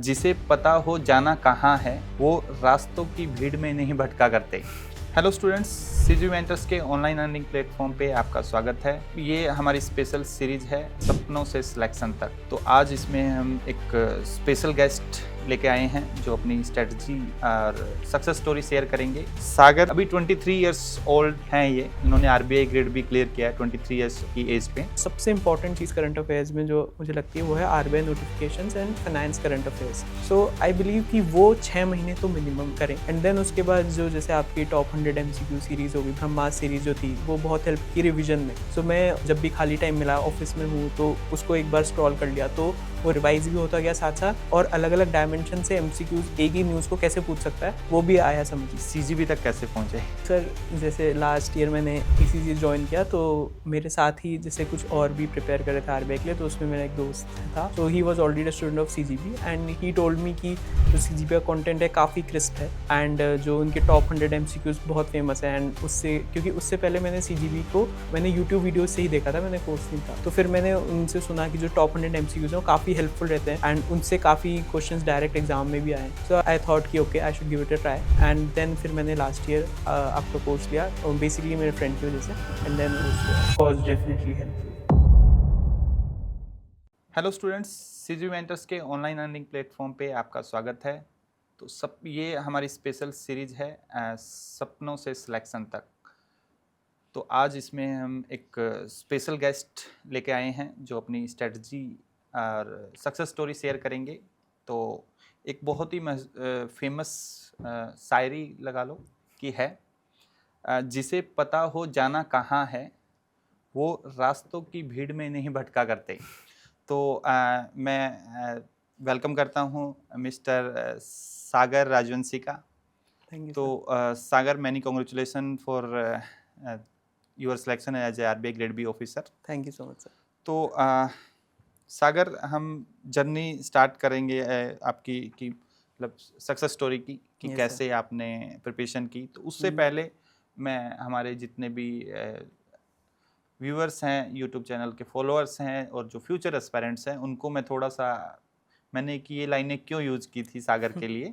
जिसे पता हो जाना कहाँ है, वो रास्तों की भीड़ में नहीं भटका करते। हेलो स्टूडेंट्स, सीजी मेंटर्स के ऑनलाइन अर्निंग प्लेटफॉर्म पे आपका स्वागत है। ये हमारी स्पेशल सीरीज है सपनों से सिलेक्शन तक। तो आज इसमें हम एक स्पेशल गेस्ट लेके आए हैं जो अपनी स्ट्रेटजी और सक्सेस स्टोरी शेयर करेंगे। सागर अभी 23 इयर्स ओल्ड हैं। ये इन्होंने आरबीआई ग्रेड भी क्लियर किया है 23 इयर्स की एज पे। सबसे इंपॉर्टेंट चीज़ करंट अफेयर्स में जो मुझे लगती है वो है RBI notifications and finance current affairs. So I believe कि वो 6 महीने तो मिनिमम करें एंड देन उसके बाद जो जैसे आपकी टॉप 100 एमसीक्यू सीरीज़ होगी, ब्रह्मास्त्र सीरीज़ जो थी वो बहुत हेल्प की रिवीजन में। सो मैं जब भी खाली टाइम मिला ऑफिस में हूँ तो उसको एक बार स्क्रॉल कर लिया तो वो रिवाइज भी होता गया साथ साथ, और अलग अलग डायमेंशन से एमसीक्यूज एक ही न्यूज़ को कैसे पूछ सकता है वो भी आया समझ। सीजीबी तक कैसे पहुंचे? सर जैसे लास्ट ईयर मैंने ईसीजी ज्वाइन किया तो मेरे साथ ही जैसे कुछ और भी प्रिपेयर कर रहे थे आरबीआई के लिए, तो उसमें मेरा एक दोस्त था, तो he was already student of CGB and he told me कि जो सीजीबी का कंटेंट है काफ़ी क्रिस्प है एंड जो उनके टॉप 100 एमसीक्यूज बहुत फेमस है। एंड उससे क्योंकि उससे पहले मैंने सीजीबी को मैंने यूट्यूब वीडियो से ही देखा था, मैंने कोर्स नहीं था, तो फिर मैंने उनसे सुना कि जो टॉप 100 एमसीक्यूज हैं वो काफ़ी हेल्पफुल रहते हैं एंड उनसे काफ़ी क्वेश्चंस डायरेक्ट एग्जाम में भी आए। सो आई थॉट कि okay I should give it a try and then फिर मैंने लास्ट ईयर आपका कोर्स लिया और बेसिकली मेरे फ्रेंड की वजह से and then was definitely helpful. Hello students, CG mentors के ऑनलाइन अर्निंग प्लेटफॉर्म पे आपका स्वागत है। तो ये हमारी स्पेशल सीरीज है सपनों से सिलेक्शन तक। तो आज इसमें हम एक स्पेशल गेस्ट लेके आए हैं जो अपनी स्ट्रेटजी और सक्सेस स्टोरी शेयर करेंगे। तो एक बहुत ही फेमस शायरी लगा लो कि है, जिसे पता हो जाना कहाँ है, वो रास्तों की भीड़ में नहीं भटका करते। तो मैं वेलकम करता हूँ मिस्टर सागर राजवंशी का। थैंक यू तो sir. Sagar, many congratulation for your selection as a RBI grade B officer. Thank you so much sir. तो सागर, हम जर्नी स्टार्ट करेंगे आपकी की मतलब सक्सेस स्टोरी की कि Yes, कैसे आपने प्रिपरेशन की। तो उससे पहले मैं हमारे जितने भी व्यूअर्स हैं, यूट्यूब चैनल के फॉलोअर्स हैं और जो फ्यूचर एस्पायरेंट्स हैं, उनको मैं थोड़ा सा, मैंने कि ये लाइनें क्यों यूज़ की थी सागर के लिए।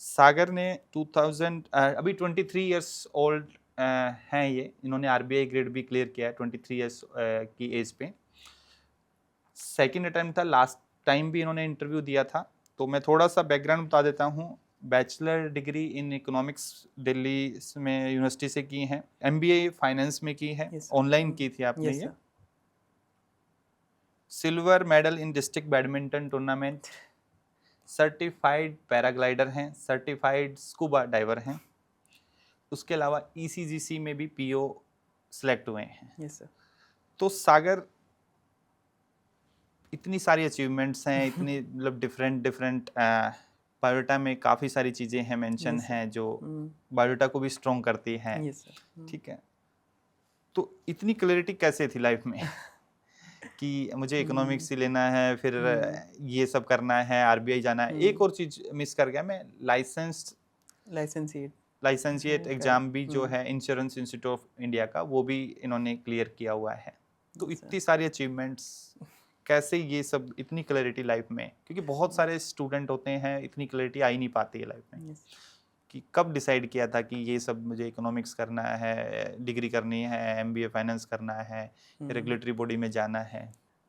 सागर ने 2000 अभी 23 इयर्स ओल्ड हैं। ये इन्होंने आरबीआई ग्रेड भी क्लियर किया है 23 इयर्स की एज पे। सेकंड अटेम्प्ट था, लास्ट टाइम भी इन्होंने इंटरव्यू दिया था। तो मैं थोड़ा सा बैकग्राउंड बता देता हूँ। Bachelor degree in economics Delhi में यूनिवर्सिटी से की है, एमबीए फाइनेंस में की है, Yes, ऑनलाइन की थी आपने yes ये। sir. Silver medal in district badminton tournament, certified paraglider हैं, सर्टिफाइड स्कूबा डाइवर हैं। उसके अलावा ईसीजीसी में भी पीओ सिलेक्ट हुए हैं। Yes sir. तो सागर, इतनी सारी अचीवमेंट्स हैं, इतनी मतलब डिफरेंट डिफरेंट बायोडाटा में काफ़ी सारी चीज़ें हैं, मेंशन Yes sir. हैं जो Mm, बायोडाटा को भी स्ट्रॉन्ग करती हैं। yes sir. ठीक है, तो इतनी क्लैरिटी कैसे थी लाइफ में कि मुझे इकोनॉमिक्स ही लेना है, फिर ये सब करना है, आरबीआई जाना है। एक और चीज़ मिस कर गया मैं, Licensate. लाइसेंसिएट Correct. एग्ज़ाम भी जो है इंश्योरेंस इंस्टीट्यूट ऑफ इंडिया का, वो भी इन्होंने क्लियर किया हुआ है। तो Yes sir. इतनी सारी अचीवमेंट्स, कैसे ये सब, इतनी क्लैरिटी लाइफ में, क्योंकि बहुत सारे स्टूडेंट होते हैं, इतनी क्लैरिटी आ ही नहीं पाती है लाइफ में। Yes. कि कब डिसाइड किया था कि ये सब मुझे इकोनॉमिक्स करना है, डिग्री करनी है, एमबीए फाइनेंस करना है, रेगुलेटरी बॉडी में जाना है?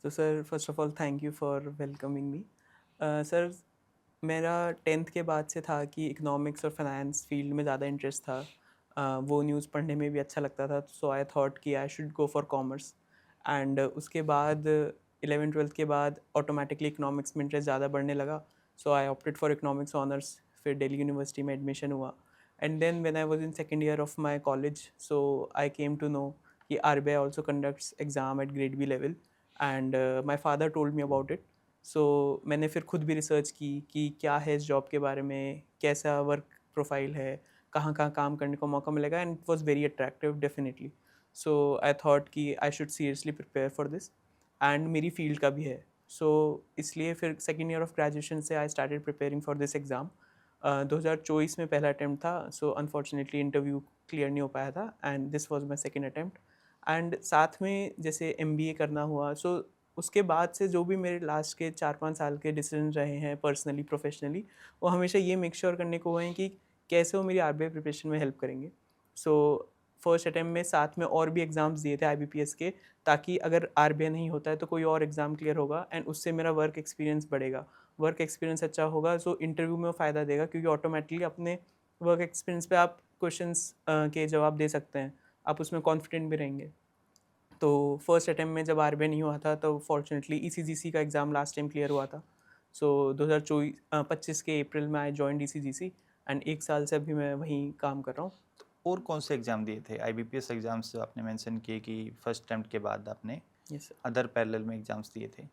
So sir, first of all, thank you for welcoming me. Sir मेरा 10th के बाद से था कि इकोनॉमिक्स और फाइनेंस फील्ड में ज़्यादा इंटरेस्ट था। वो न्यूज़ पढ़ने में भी अच्छा लगता था, सो आई थॉट कि I should go for commerce and उसके बाद 11th-12th के बाद ऑटोमेटिकली इकोनॉमिक्स में इंटरेस्ट ज़्यादा बढ़ने लगा, so I opted for economics honours. फिर दिल्ली यूनिवर्सिटी में एडमिशन हुआ and then when I was in second year of my college, so I came to know कि RBI also conducts exam at grade B level and my father told me about it. So मैंने फिर खुद भी research की कि क्या है इस जॉब के बारे में, कैसा वर्क प्रोफाइल है, कहाँ कहाँ काम करने को मौका मिलेगा, and it was very attractive definitely. So I thought कि I should seriously prepare for this and मेरी फील्ड का भी है, सो इसलिए फिर सेकेंड ईयर ऑफ ग्रेजुएशन से I started preparing for this exam. 2024 में पहला अटैम्प्ट था, सो अनफॉर्चुनेटली इंटरव्यू क्लियर नहीं हो पाया था and this was my second attempt. And साथ में जैसे एमबीए करना हुआ, सो उसके बाद से जो भी मेरे लास्ट के 4-5 साल के डिसीजन रहे हैं पर्सनली, प्रोफेशनली, वो हमेशा ये मेक श्योर करने को हुए हैं कि कैसे वो मेरी आरबीआई प्रिपरेशन में हेल्प करेंगे। सो फर्स्ट अटेम्प्ट में साथ में और भी एग्ज़ाम्स दिए थे आईबीपीएस के, ताकि अगर आरबीआई नहीं होता है तो कोई और एग्ज़ाम क्लियर होगा एंड उससे मेरा वर्क एक्सपीरियंस बढ़ेगा। वर्क एक्सपीरियंस अच्छा होगा तो इंटरव्यू में वो फ़ायदा देगा, क्योंकि ऑटोमेटिकली अपने वर्क एक्सपीरियंस पे आप क्वेश्चंस के जवाब दे सकते हैं, आप उसमें कॉन्फिडेंट भी रहेंगे। तो फर्स्ट अटेम्प्ट में जब आरबीआई नहीं हुआ था तो फॉर्चुनेटली ईसीजीसी का एग्ज़ाम लास्ट टाइम क्लियर हुआ था। सो 2025 के अप्रैल में आई जॉइंड ईसीजीसी एंड 1 साल से अभी मैं वहीं काम कर रहा हूँ। और कौन से एग्ज़ाम दिए थे? आईबीपीएस एग्ज़ाम्स जो आपने मेंशन किए कि फर्स्ट अटेम्प्ट के बाद आपने यस सर। अदर पैरेलल में एग्ज़ाम्स दिए थे।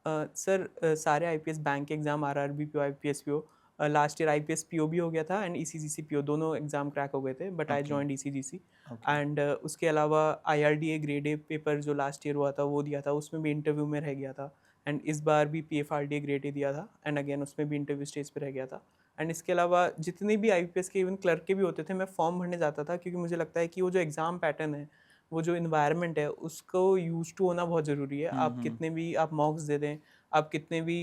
सर सारे आईपीएस बैंक के exam, RRB PO, IPS PO, last year IPS PO भी हो गया था एंड ईसीजीसी पीओ, दोनों एग्ज़ाम क्रैक हो गए थे, but I okay, joined ECGC. Okay, and उसके अलावा आईआरडीए ग्रेड ए पेपर जो लास्ट ईयर हुआ था वो दिया था, उसमें भी इंटरव्यू में रह गया था। एंड इस बार भी पीएफआरडीए ग्रेड ए दिया था एंड अगेन उसमें भी इंटरव्यू स्टेज पे रह गया था। एंड इसके अलावा जितने भी आईपीएस के इवन क्लर्क के भी होते थे, मैं फॉर्म भरने जाता था, क्योंकि मुझे लगता है कि वो जो एग्ज़ाम पैटर्न है, वो जो इन्वायरमेंट है, उसको यूज़ टू होना बहुत ज़रूरी है। हुँ, आप हुँ, कितने भी आप मॉक्स दे दें, आप कितने भी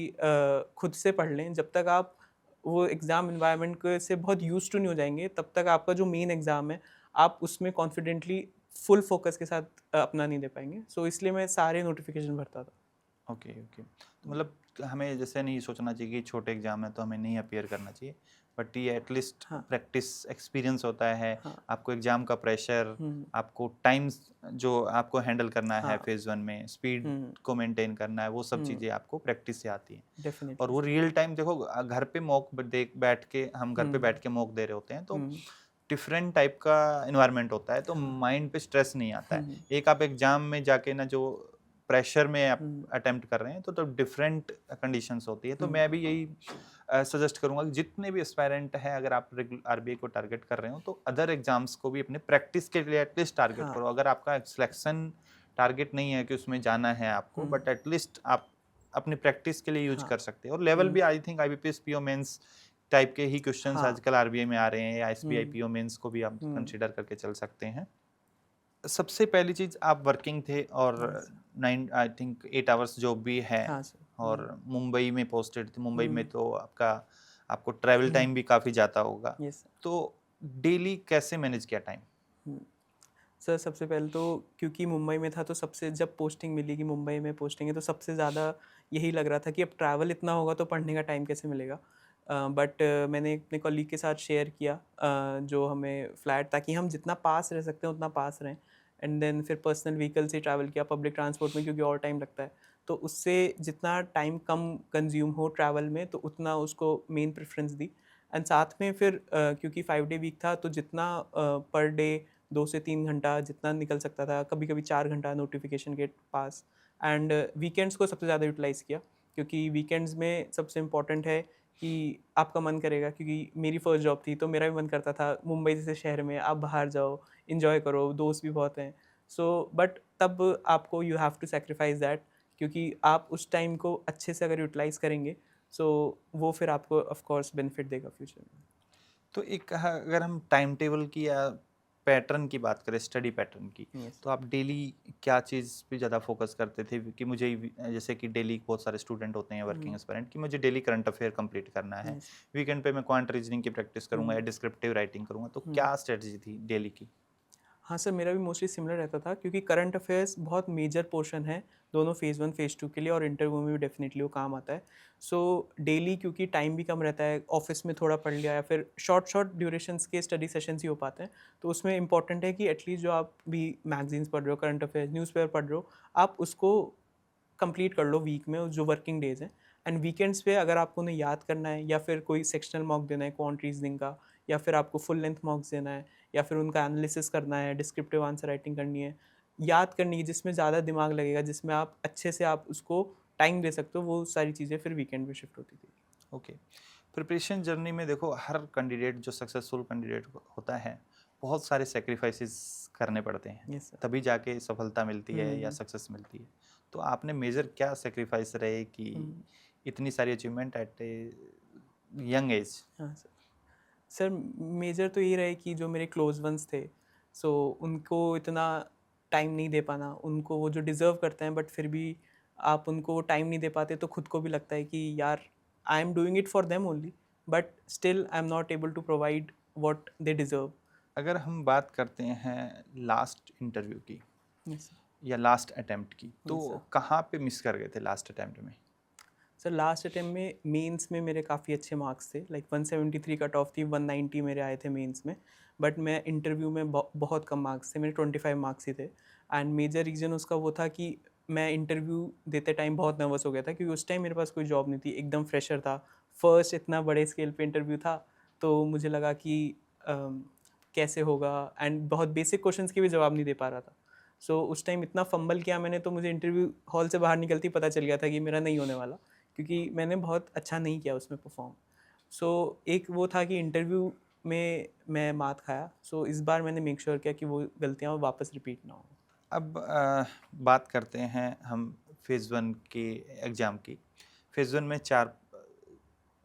खुद से पढ़ लें, जब तक आप वो एग्ज़ाम एनवायरनमेंट को से बहुत यूज़ टू नहीं हो जाएँगे, तब तक आपका जो मेन एग्ज़ाम है, आप उसमें कॉन्फिडेंटली फुल फ़ोकस के साथ अपना नहीं दे पाएँगे। सो इसलिए मैं सारे नोटिफ़िकेशन भरता था। Okay, okay. तो मतलब हमें जैसे नहीं सोचना चाहिए कि छोटे एग्ज़ाम है तो हमें नहीं अपीयर करना चाहिए, बट ये एटलीस्ट हाँ, प्रैक्टिस एक्सपीरियंस होता है, हाँ। आपको एग्ज़ाम का प्रेशर, हुँ, आपको टाइम्स जो आपको हैंडल करना है हाँ। फेज़ 1 में, स्पीड हुँ, को मेंटेन करना है, वो सब हुँ। चीज़ें आपको प्रैक्टिस से आती हैं। और डेफ़िनिटली वो सर। रियल टाइम देखो घर पे मॉक ब देख बैठ के हम घर पे हुँ, बैठ के मॉक दे रहे होते हैं, तो हुँ। डिफरेंट टाइप का एनवायरनमेंट होता है, तो हाँ। माइंड पे स्ट्रेस नहीं आता है। हुँ, एक आप एग्ज़ाम में जाके ना जो प्रेशर में आप हुँ, अटेम्प्ट कर रहे हैं, तो डिफरेंट कंडीशंस होती है। तो हुँ। मैं भी यही सजेस्ट करूँगा कि जितने भी एस्पायरेंट हैं, अगर आप आरबीआई को टारगेट कर रहे हो, तो अदर एग्ज़ाम्स को भी अपने प्रैक्टिस के लिए एटलीस्ट टारगेट हाँ। करो। अगर आपका सिलेक्शन टारगेट नहीं है कि उसमें जाना है आपको, हुँ, बट एटलीस्ट आप अपनी प्रैक्टिस के लिए यूज़ हाँ। कर सकते हैं। और लेवल हुँ, भी I think IBPS, PO mains type के ही क्वेश्चंस हाँ। आजकल आरबीआई में आ रहे हैं, या एसबीआई हुँ, पीओ मेंस को भी आप हुँ। कंसीडर करके चल सकते हैं। सबसे पहली चीज़, आप वर्किंग थे और yes. 9 I think 8 hours job भी है, हाँ सर। और हुँ, मुंबई में पोस्टेड थे। मुंबई में हुँ, तो आपको ट्रैवल हुँ। टाइम भी काफ़ी जाता होगा। Yes sir. तो डेली कैसे मैनेज किया टाइम? हुँ। सर सबसे पहले तो क्योंकि मुंबई में था, तो सबसे जब पोस्टिंग मिली कि मुंबई में पोस्टिंग है, तो सबसे ज़्यादा यही लग रहा था कि अब ट्रैवल इतना होगा तो पढ़ने का टाइम कैसे मिलेगा। बट मैंने अपने कॉलीग के साथ शेयर किया जो हमें फ्लैट, ताकि हम जितना पास रह सकते हैं उतना पास रहें। एंड देन फिर पर्सनल व्हीकल से ट्रैवल किया, पब्लिक ट्रांसपोर्ट में क्योंकि और टाइम लगता है, तो उससे जितना टाइम कम कंज्यूम हो ट्रैवल में, तो उतना उसको मेन प्रेफरेंस दी। एंड साथ में फिर क्योंकि 5 डे वीक था, तो जितना पर डे 2 से 3 घंटा जितना निकल सकता था, कभी-कभी 4 घंटा नोटिफ़िकेशन के पास। एंड वीकेंड्स को सबसे ज़्यादा यूटिलाइज़ किया, क्योंकि वीकेंड्स में सबसे इम्पोर्टेंट है कि आपका मन करेगा, क्योंकि मेरी फर्स्ट जॉब थी, तो मेरा भी मन करता था मुंबई जैसे शहर में आप बाहर जाओ, एन्जॉय करो, दोस्त भी बहुत हैं। सो बट तब आपको you have to sacrifice that, क्योंकि आप उस टाइम को अच्छे से अगर यूटिलाइज़ करेंगे, सो वो फिर आपको ऑफ कोर्स बेनिफिट देगा फ्यूचर में। तो एक अगर हम टाइम टेबल की या पैटर्न की बात करें, स्टडी पैटर्न की, यस तो आप डेली क्या चीज़ पे ज़्यादा फोकस करते थे? कि मुझे जैसे कि डेली बहुत सारे स्टूडेंट होते हैं वर्किंग हुँ, एस्पायरेंट, कि मुझे डेली करंट अफेयर कंप्लीट करना है, यस। वीकेंड पे मैं क्वांट रीजनिंग की प्रैक्टिस करूंगा हुँ, या डिस्क्रिप्टिव राइटिंग करूंगा, तो हुँ। क्या स्ट्रेटजी थी डेली की? हाँ सर, मेरा भी मोस्टली सिमिलर रहता था, क्योंकि करंट अफेयर्स बहुत मेजर पोर्शन है दोनों फेज़ 1 फेज़ 2 के लिए, और इंटरव्यू में भी डेफिनेटली वो काम आता है। सो डेली क्योंकि टाइम भी कम रहता है, ऑफिस में थोड़ा पढ़ लिया या फिर शॉर्ट शॉर्ट ड्यूरेशंस के स्टडी सेशंस ही हो पाते हैं, तो उसमें इंपॉर्टेंट है कि एटलीस्ट जो आप भी मैगजीन्स पढ़ रहे हो, करंट अफेयर्स न्यूज़पेपर पढ़ रहे हो, आप उसको कंप्लीट कर लो वीक में, जो वर्किंग डेज़ हैं। एंड वीकेंड्स पे अगर आपको उन्हें याद करना है, या फिर कोई सेक्शनल मॉक देना है क्वांट रीजनिंग का, या फिर आपको फुल लेंथ मॉक्स देना है, या फिर उनका एनालिसिस करना है, डिस्क्रिप्टिव आंसर राइटिंग करनी है, याद करनी है जिसमें ज़्यादा दिमाग लगेगा, जिसमें आप अच्छे से आप उसको टाइम दे सकते हो, वो सारी चीज़ें फिर वीकेंड पे शिफ्ट होती थी। ओके। प्रिपरेशन जर्नी में देखो, हर कैंडिडेट जो सक्सेसफुल कैंडिडेट होता है, बहुत सारे सेक्रीफाइसेस करने पड़ते हैं, यस सर। तभी जाके सफलता मिलती है या हुँ, सक्सेस मिलती है। तो आपने मेजर क्या सेक्रीफाइस रहे कि हुँ। इतनी सारी achievement at a young age? हाँ सर। सर मेजर तो ये रहे कि जो मेरे क्लोज़ वन्स थे, सो उनको इतना टाइम नहीं दे पाना, उनको वो जो डिज़र्व करते हैं, बट फिर भी आप उनको टाइम नहीं दे पाते तो खुद को भी लगता है कि यार I am doing it for them only, but still I am not able to provide what they deserve. अगर हम बात करते हैं लास्ट इंटरव्यू की यस या लास्ट अटेम्प्ट की, सर, यस तो सर। कहाँ पे मिस कर गए थे लास्ट अटेम्प्ट में? सर लास्ट अटेम्प्ट में मेंस में मेरे काफ़ी अच्छे मार्क्स थे, लाइक 173 कट ऑफ थी, 190 मेरे आए थे मेंस में, बट मैं इंटरव्यू में बहुत कम मार्क्स थे, मेरे 25 मार्क्स ही थे। एंड मेजर रीज़न उसका वो था कि मैं इंटरव्यू देते टाइम बहुत नर्वस हो गया था, क्योंकि उस टाइम मेरे पास कोई जॉब नहीं थी, एकदम फ्रेशर था, फर्स्ट इतना बड़े स्केल पे इंटरव्यू था। तो मुझे लगा कि कैसे होगा, एंड बहुत बेसिक क्वेश्चंस के भी जवाब नहीं दे पा रहा था। सो उस टाइम इतना फंबल किया मैंने, तो मुझे इंटरव्यू हॉल से बाहर निकलते ही पता चल गया था कि मेरा नहीं होने वाला, क्योंकि मैंने बहुत अच्छा नहीं किया उसमें परफॉर्म। सो एक वो था कि इंटरव्यू में मैं मात खाया, सो इस बार मैंने मेक श्योर किया कि वो गलतियाँ वापस रिपीट ना हो। अब बात करते हैं हम फेज़ 1 के एग्ज़ाम की। फेज़ 1 में 4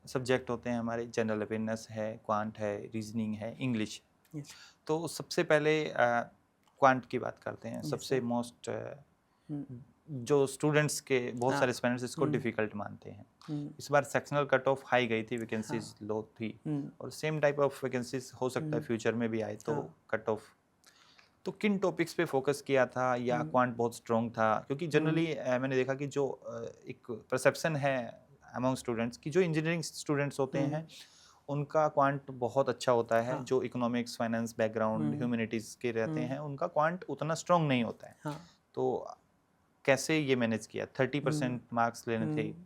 सब्जेक्ट होते हैं हमारे, जनरल अवेयरनेस है, क्वांट है, रीजनिंग है, इंग्लिश। यस तो सबसे पहले क्वांट की बात करते हैं। यस सबसे सर। मोस्ट हम्म जो स्टूडेंट्स के बहुत हाँ सारे स्टूडेंट्स इसको हम्म डिफ़िकल्ट मानते हैं। हम्म इस बार सेक्शनल कट ऑफ हाई गई थी, हाँ वैकेंसीज लो थी, हम्म और सेम टाइप ऑफ वैकेंसीज हो सकता है हम्म फ्यूचर में भी आए तो हाँ कट ऑफ। तो किन टॉपिक्स पे फोकस किया था, या हम्म क्वांट बहुत स्ट्रॉन्ग था? क्योंकि जनरली हम्म मैंने देखा कि जो एक परसेप्शन है अमंग स्टूडेंट्स की, जो इंजीनियरिंग स्टूडेंट्स होते हैं हम्म उनका क्वांट बहुत अच्छा होता है। हाँ जो इकोनॉमिक्स, फाइनेंस बैकग्राउंड, हम्म ह्यूमैनिटीज़ के रहते हम्म हैं, उनका क्वांट उतना स्ट्रॉन्ग नहीं होता है। हाँ तो कैसे ये मैनेज किया? 30% हम्म मार्क्स लेने थे। हम्म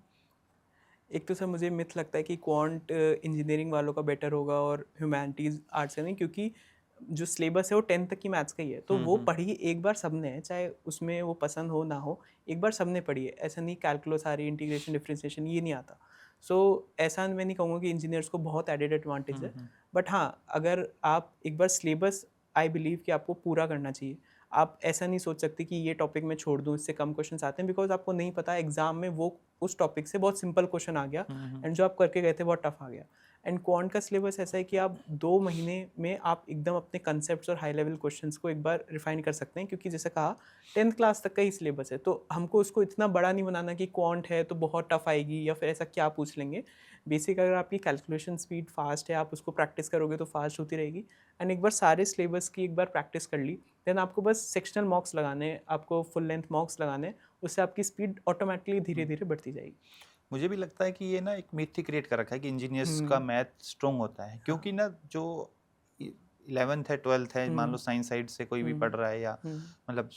एक तो सर मुझे मिथ लगता है कि क्वांट इंजीनियरिंग वालों का बेटर होगा और ह्यूमैनिटीज़ आर्ट्स का नहीं, क्योंकि जो सिलेबस है वो 10th तक की मैथ्स का ही है, तो वो पढ़ी एक बार सबने है, चाहे उसमें वो पसंद हो ना हो, एक बार सबने पढ़ी है। ऐसा नहीं कैलकुलस आ रही, इंटीग्रेशन, डिफरेंशिएशन ये नहीं आता। सो ऐसा मैं नहीं कहूँगा कि इंजीनियर्स को बहुत एडेड एडवांटेज है, बट हाँ, अगर आप एक बार सिलेबस, आई बिलीव कि आपको पूरा करना चाहिए। आप ऐसा नहीं सोच सकते कि ये टॉपिक मैं छोड़ दूँ, इससे कम क्वेश्चन आते हैं, बिकॉज आपको नहीं पता एग्जाम में वो उस टॉपिक से बहुत सिंपल क्वेश्चन आ गया, एंड जो आप करके गए थे बहुत टफ आ गया। एंड क्वांट का सिलेबस ऐसा है कि आप 2 महीने में आप एकदम अपने कंसेप्ट और हाई लेवल क्वेश्चंस को एक बार रिफाइन कर सकते हैं, क्योंकि जैसे कहा 10th क्लास तक का ही सिलेबस है, तो हमको उसको इतना बड़ा नहीं बनाना कि क्वांट है तो बहुत टफ आएगी या फिर ऐसा क्या पूछ लेंगे। बेसिक अगर आपकी कैलकुलेशन स्पीड फास्ट है, आप उसको प्रैक्टिस करोगे तो फास्ट होती रहेगी। एंड एक बार सारे सिलेबस की एक बार प्रैक्टिस कर ली, देन आपको बस सेक्शनल मॉक्स लगाने, आपको फुल लेंथ मॉक्स लगाने, उससे आपकी स्पीड ऑटोमेटिकली धीरे धीरे बढ़ती जाएगी। मुझे भी लगता है कि ये ना एक मिथ ही क्रिएट कर रखा है कि इंजीनियर्स का हम्म मैथ स्ट्रॉन्ग होता है, हाँ क्योंकि ना जो 11th है, 12th है, मान लो हम्म साइंस साइड से कोई भी हम्म पढ़ रहा है, या हम्म मतलब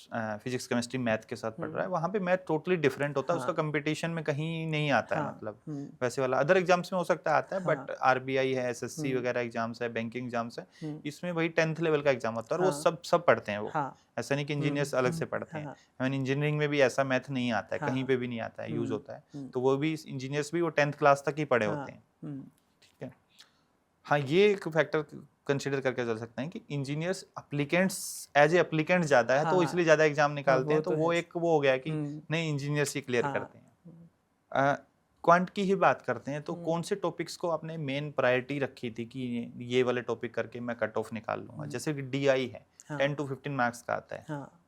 फिजिक्स केमिस्ट्री मैथ के साथ पढ़ रहा है, हम्म वहाँ पे मैथ टोटली डिफरेंट होता है, उसका हाँ कंपटीशन में कहीं नहीं आता है। हाँ मतलब हम्म वैसे वाला अदर एग्जाम्स में हो सकता है आता है, हाँ बट आरबीआई है, एसएससी हम्म वगैरह एग्जाम्स है, बैंकिंग एग्जाम्स है, हम्म इसमें वही 10th लेवल का एग्जाम होता है, और वो हाँ सब पढ़ते हैं वो। हाँ ऐसा नहीं कि इंजीनियर्स अलग से पढ़ते हैं। हाँ इंजीनियरिंग में भी ऐसा मैथ नहीं आता है, कहीं हाँ पे भी नहीं आता है, यूज हम्म होता है। हम्म तो वो भी इंजीनियर्स भी वो 10th क्लास तक ही पढ़े हाँ होते हैं। हम्म ठीक है। हाँ, ये एक फैक्टर कंसीडर करके चल सकते हैं कि engineers applicants, as a applicant ज़्यादा है, तो हाँ इसलिए ज़्यादा एग्जाम हाँ निकालते वो हैं, तो तो वो है। एक वो हो गया कि हम्म नहीं, इंजीनियर्स ही क्लियर हाँ करते हैं। क्वांट की ही बात करते हैं, तो हम्म कौन से टॉपिक्स को आपने मेन प्रायोरिटी रखी थी कि ये वाले टॉपिक करके मैं कट ऑफ निकाल लूंगा? हम्म, जैसे कि डीआई है, हाँ 10 to 15 मार्क्स का आता है। हाँ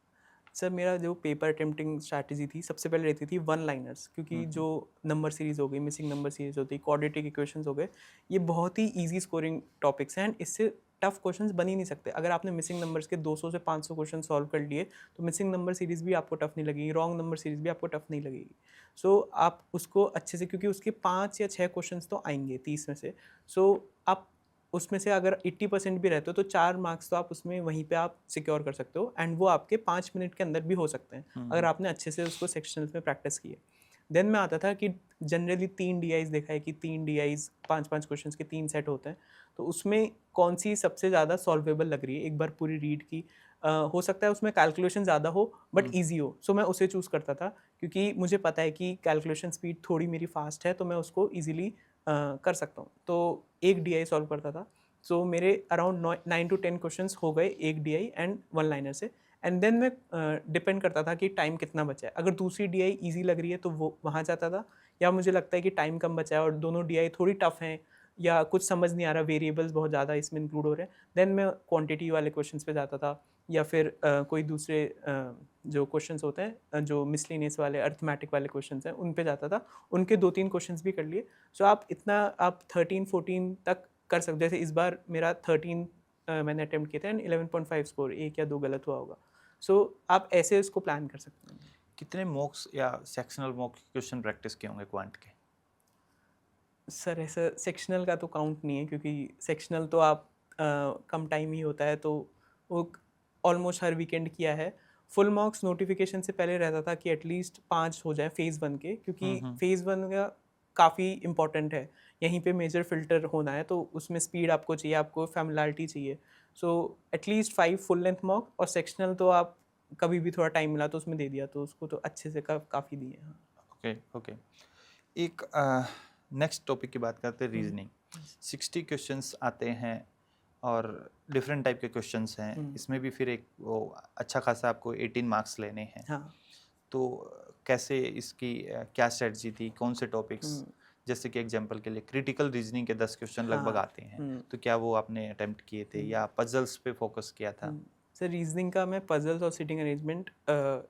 सर, मेरा जो पेपर अटेम्प्टिंग स्ट्रैटेजी थी सबसे पहले रहती थी वन लाइनर्स, क्योंकि हम्म, जो नंबर सीरीज हो गई, मिसिंग नंबर सीरीज होती है, क्वाड्रेटिक इक्वेशंस हो गए, ये बहुत ही इजी स्कोरिंग टॉपिक्स हैं, एंड इससे टफ क्वेश्चंस बन ही नहीं सकते। अगर आपने मिसिंग नंबर्स के 200 से 500 क्वेश्चन सॉल्व कर लिए, तो मिसिंग नंबर सीरीज भी आपको टफ नहीं लगेगी, रॉन्ग नंबर सीरीज भी आपको टफ नहीं लगेगी। सो आप उसको अच्छे से, क्योंकि उसके 5 या 6 क्वेश्चन तो आएंगे 30 में से, सो आप उसमें से अगर 80% भी रहते हो तो 4 मार्क्स तो आप उसमें वहीं पे आप सिक्योर कर सकते हो, एंड वो आपके 5 मिनट के अंदर भी हो सकते हैं, अगर आपने अच्छे से उसको सेक्शनल्स में प्रैक्टिस की है। देन में आता था कि जनरली 3 DIs देखा है कि 3 DIs 5-5 क्वेश्चंस के 3 सेट होते हैं, तो उसमें कौन सी सबसे ज़्यादा सॉल्वेबल लग रही है, एक बार पूरी रीड की। हो सकता है उसमें कैलकुलेशन ज़्यादा हो बट ईजी हो, सो मैं उसे चूज़ करता था, क्योंकि मुझे पता है कि कैलकुलेशन स्पीड थोड़ी मेरी फास्ट है, तो मैं उसको ईजिली कर सकता हूँ, तो एक DI सॉल्व करता था। सो मेरे अराउंड 9 to 10 क्वेश्चंस हो गए एक DI एंड वन लाइनर से, एंड देन मैं डिपेंड करता था कि टाइम कितना बचा है। अगर दूसरी DI ईजी लग रही है तो वो वहाँ जाता था, या मुझे लगता है कि टाइम कम बचा है और दोनों DI थोड़ी टफ हैं, या कुछ समझ नहीं आ रहा, वेरिएबल्स बहुत ज़्यादा इसमें इंक्लूड हो रहे हैं, देन मैं क्वांटिटी वाले क्वेश्चंस पे जाता था, या फिर कोई दूसरे जो क्वेश्चंस होते हैं जो मिसलेनियस वाले अर्थमेटिक वाले क्वेश्चंस हैं उन पे जाता था, उनके 2-3 क्वेश्चंस भी कर लिए। सो आप 13-14 तक कर सकते, जैसे इस बार मेरा 13 मैंने अटेम्प्ट किए थे एंड 11.5 स्कोर, 1 या 2 गलत हुआ होगा। सो आप ऐसे इसको प्लान कर सकते हैं। कितने मॉक्स या सेक्शनल मॉक क्वेश्चन प्रैक्टिस किए होंगे क्वांट के? सर ऐसा सेक्शनल का तो काउंट नहीं है, क्योंकि सेक्शनल तो आप कम टाइम ही होता है, तो वो ऑलमोस्ट हर वीकेंड किया है। फुल मार्क्स नोटिफिकेशन से पहले रहता था कि एटलीस्ट 5 हो जाए फेज़ 1 के, क्योंकि फेज़ 1 का काफ़ी इंपॉर्टेंट है, यहीं पे मेजर फिल्टर होना है, तो उसमें स्पीड आपको चाहिए, आपको फैमिलियरिटी चाहिए। So at least 5 full length mock, और सेक्शनल तो आप कभी भी थोड़ा टाइम मिला तो उसमें दे दिया, तो उसको तो अच्छे से काफ़ी दिए। हाँ। Okay okay. एक नेक्स्ट टॉपिक की बात करते हैं, रीजनिंग। 60 क्वेश्चंस आते हैं और डिफरेंट टाइप के क्वेश्चंस हैं, इसमें भी फिर एक वो अच्छा खासा आपको 18 मार्क्स लेने हैं। हाँ। तो कैसे इसकी क्या स्ट्रेटजी थी, कौन से टॉपिक्स, जैसे कि एग्जांपल के लिए क्रिटिकल रीजनिंग के 10 क्वेश्चन लगभग आते हैं, तो क्या वो आपने अटेम्प्ट किए थे या पजल्स पे फोकस किया था? सर रीजनिंग का मैं पजल्स और सिटिंग अरेंजमेंट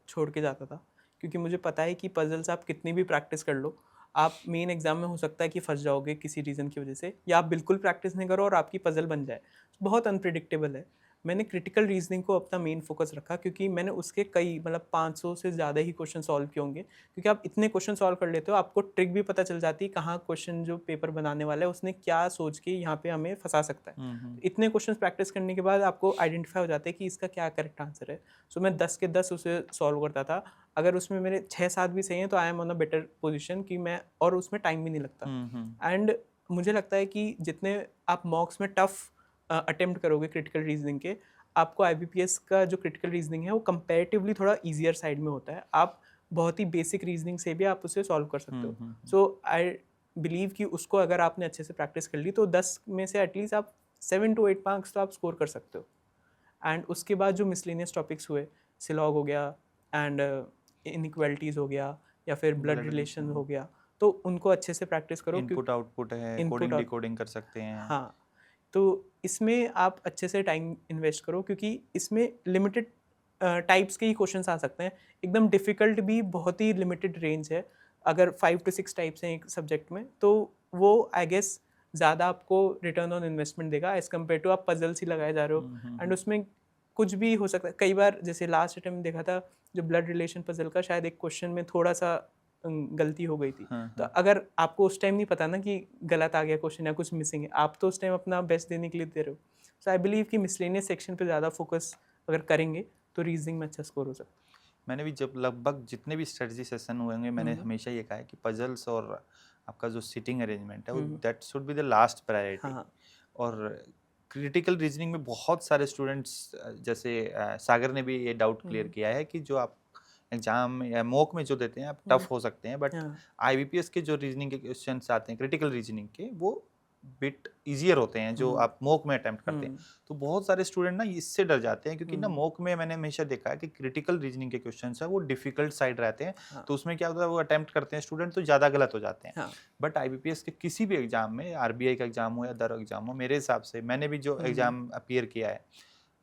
छोड़ के जाता था, क्योंकि मुझे पता है कि पजल्स आप कितनी भी प्रैक्टिस कर लो, आप मेन एग्जाम में हो सकता है कि फंस जाओगे किसी रीज़न की वजह से, या आप बिल्कुल प्रैक्टिस नहीं करो और आपकी पजल बन जाए, बहुत अनप्रिडिक्टेबल है। मैंने क्रिटिकल रीजनिंग को अपना मेन फोकस रखा, क्योंकि मैंने उसके कई मतलब 500 से ज़्यादा ही क्वेश्चन सॉल्व किए होंगे, क्योंकि आप इतने क्वेश्चन सॉल्व कर लेते हो, आपको ट्रिक भी पता चल जाती है कहाँ क्वेश्चन जो पेपर बनाने वाला है उसने क्या सोच के यहाँ पे हमें फंसा सकता है। तो इतने क्वेश्चन प्रैक्टिस करने के बाद आपको आइडेंटिफाई हो जाता है कि इसका क्या करेक्ट आंसर है। सो मैं 10 के 10 उसे सॉल्व करता था। अगर उसमें मेरे 6-7 भी सही हैं तो I am on a better position, कि मैं, और उसमें टाइम भी नहीं लगता। एंड मुझे लगता है कि जितने आप मॉक्स में टफ अटेम्प्ट करोगे क्रिटिकल रीजनिंग के, आपको IBPS का जो क्रिटिकल रीजनिंग है वो कंपैरेटिवली थोड़ा ईजियर साइड में होता है। आप बहुत ही बेसिक रीजनिंग से भी आप उसे सॉल्व कर सकते हो। सो आई बिलीव कि उसको अगर आपने अच्छे से प्रैक्टिस कर ली तो 10 में से एटलीस्ट आप 7 to 8 मार्क्स तो आप स्कोर कर सकते हो। एंड उसके बाद जो मिसलेनियस टॉपिक्स हुए, सिलॉग हो गया एंड इनइक्वालिटीज़ हो गया, या फिर ब्लड रिलेशन हो गया, तो उनको अच्छे से प्रैक्टिस करो। इनपुट आउटपुट है, इनपुट कोडिंग आउट डिकोडिंग कर सकते हैं। हाँ, तो इसमें आप अच्छे से टाइम इन्वेस्ट करो, क्योंकि इसमें लिमिटेड टाइप्स के ही क्वेश्चंस आ सकते हैं। एकदम डिफ़िकल्ट भी बहुत ही लिमिटेड रेंज है। अगर 5 to 6 टाइप्स हैं एक सब्जेक्ट में, तो वो आई गेस ज़्यादा आपको रिटर्न ऑन इन्वेस्टमेंट देगा एज़ कम्पेयर टू आप पज़ल्स ही लगाए जा रहे हो। एंड उसमें कुछ भी हो सकता है। कई बार जैसे लास्ट अटेम्प्ट देखा था, जो ब्लड रिलेशन पज़ल का, शायद एक क्वेश्चन में थोड़ा-सा गलती हो गई थी। तो अगर आपको उस टाइम नहीं पता ना कि गलत आ गया क्वेश्चन या कुछ मिसिंग है, आप तो उस टाइम अपना बेस्ट देने के लिए दे रहे हो। सो आई बिलीव कि मिसलेनियस सेक्शन पे ज़्यादा फोकस अगर करेंगे तो रीजनिंग में अच्छा स्कोर हो सकता है। मैंने भी जब लगभग जितने भी स्ट्रेटजी सेशन हुए होंगे, मैंने हमेशा ये कहा है कि पजल्स और आपका जो सिटिंग अरेंजमेंट है वो that should be the last priority. हाँ। और क्रिटिकल रीजनिंग में बहुत सारे स्टूडेंट्स, जैसे सागर ने भी ये डाउट क्लियर किया है कि जो आप एग्जाम या मॉक में जो देते हैं आप टफ हो सकते हैं, बट हाँ। IBPS के जो रीजनिंग के क्वेश्चंस आते हैं क्रिटिकल रीजनिंग के, वो बिट इजियर होते हैं जो आप मॉक में अटेम्प्ट करते हैं। तो बहुत सारे स्टूडेंट ना इससे डर जाते हैं, क्योंकि ना मॉक में मैंने हमेशा देखा है कि क्रिटिकल रीजनिंग के क्वेश्चंस है वो डिफिकल्ट साइड रहते हैं। हाँ। तो उसमें क्या होता है, वो अटेम्प्ट करते हैं स्टूडेंट तो ज़्यादा गलत हो जाते हैं। हाँ। बट IBPS के किसी भी एग्जाम में, RBI का एग्जाम हो या अदर एग्जाम हो, मेरे हिसाब से मैंने भी जो एग्जाम अपीयर किया है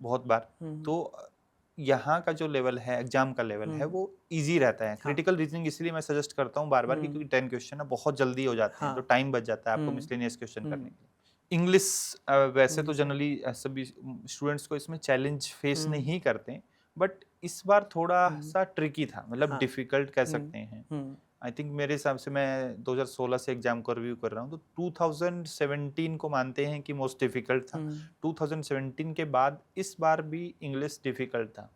बहुत बार, तो यहाँ का जो लेवल है, एग्जाम का लेवल है, वो इजी रहता है। क्रिटिकल रीजनिंग इसलिए मैं सजेस्ट करता हूँ बार बार कि क्योंकि 10 क्वेश्चन है बहुत जल्दी हो जाते हैं, तो हाँ। टाइम बच जाता है आपको मिसलेनियस क्वेश्चन करने के लिए। इंग्लिश वैसे तो जनरली सभी स्टूडेंट्स को इसमें चैलेंज फेस नहीं करते, बट इस बार थोड़ा सा ट्रिकी था, मतलब डिफिकल्ट कह सकते हैं। आई थिंक मेरे हिसाब से मैं 2016 से एग्जाम को रिव्यू कर रहा हूँ, तो 2017 को मानते हैं कि मोस्ट डिफिकल्ट था। 2017 के बाद इस बार भी इंग्लिश डिफिकल्ट था।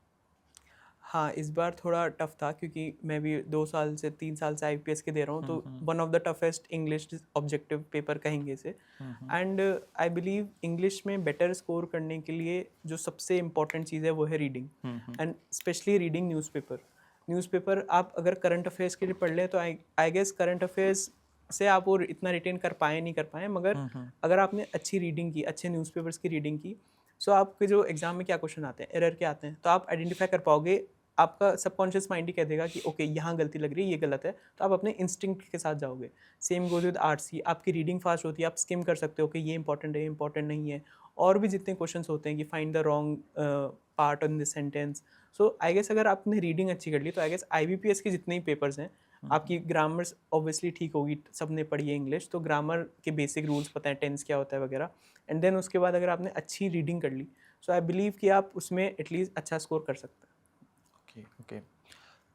हाँ, इस बार थोड़ा टफ था, क्योंकि मैं भी 2 साल से 3 साल से IPS के दे रहा हूँ, तो one of the toughest English objective paper कहेंगे इसे। एंड आई बिलीव इंग्लिश में बेटर स्कोर करने के लिए जो सबसे इम्पॉर्टेंट चीज़ है वो है reading, and specially reading newspaper आप अगर करंट अफेयर्स के लिए पढ़ लें तो आई गेस करंट अफेयर्स से आप वो इतना रिटेन कर पाएँ नहीं कर पाएँ, मगर अगर आपने अच्छी रीडिंग की, अच्छे न्यूज़पेपर्स की रीडिंग की, सो आपके जो एग्जाम में क्या क्वेश्चन आते हैं, एरर क्या आते हैं, तो आप आइडेंटिफाई कर पाओगे आपका सबकॉन्शियस माइंड ही कह देगा कि ओके यहाँ गलती लग रही है, ये गलत है, तो आप अपने इंस्टिंक्ट के साथ जाओगे। सेम गोज विद आरसी, आपकी रीडिंग फास्ट होती है, आप स्किम कर सकते हो कि ये इंपॉर्टेंट है, ये इंपॉर्टेंट नहीं है। और भी जितने क्वेश्चंस होते हैं कि find the wrong part in this sentence. So I guess अगर आपने रीडिंग अच्छी कर ली तो आई गेस IBPS के जितने ही पेपर्स हैं, आपकी ग्रामर्स ऑब्वियसली ठीक होगी, सबने पढ़ी है इंग्लिश, तो ग्रामर के बेसिक रूल्स पता है, टेंस क्या होता है वगैरह। एंड देन उसके बाद अगर आपने अच्छी रीडिंग कर ली, सो आई बिलीव कि आप उसमें एटलीस्ट अच्छा स्कोर कर सकते ओके ओके।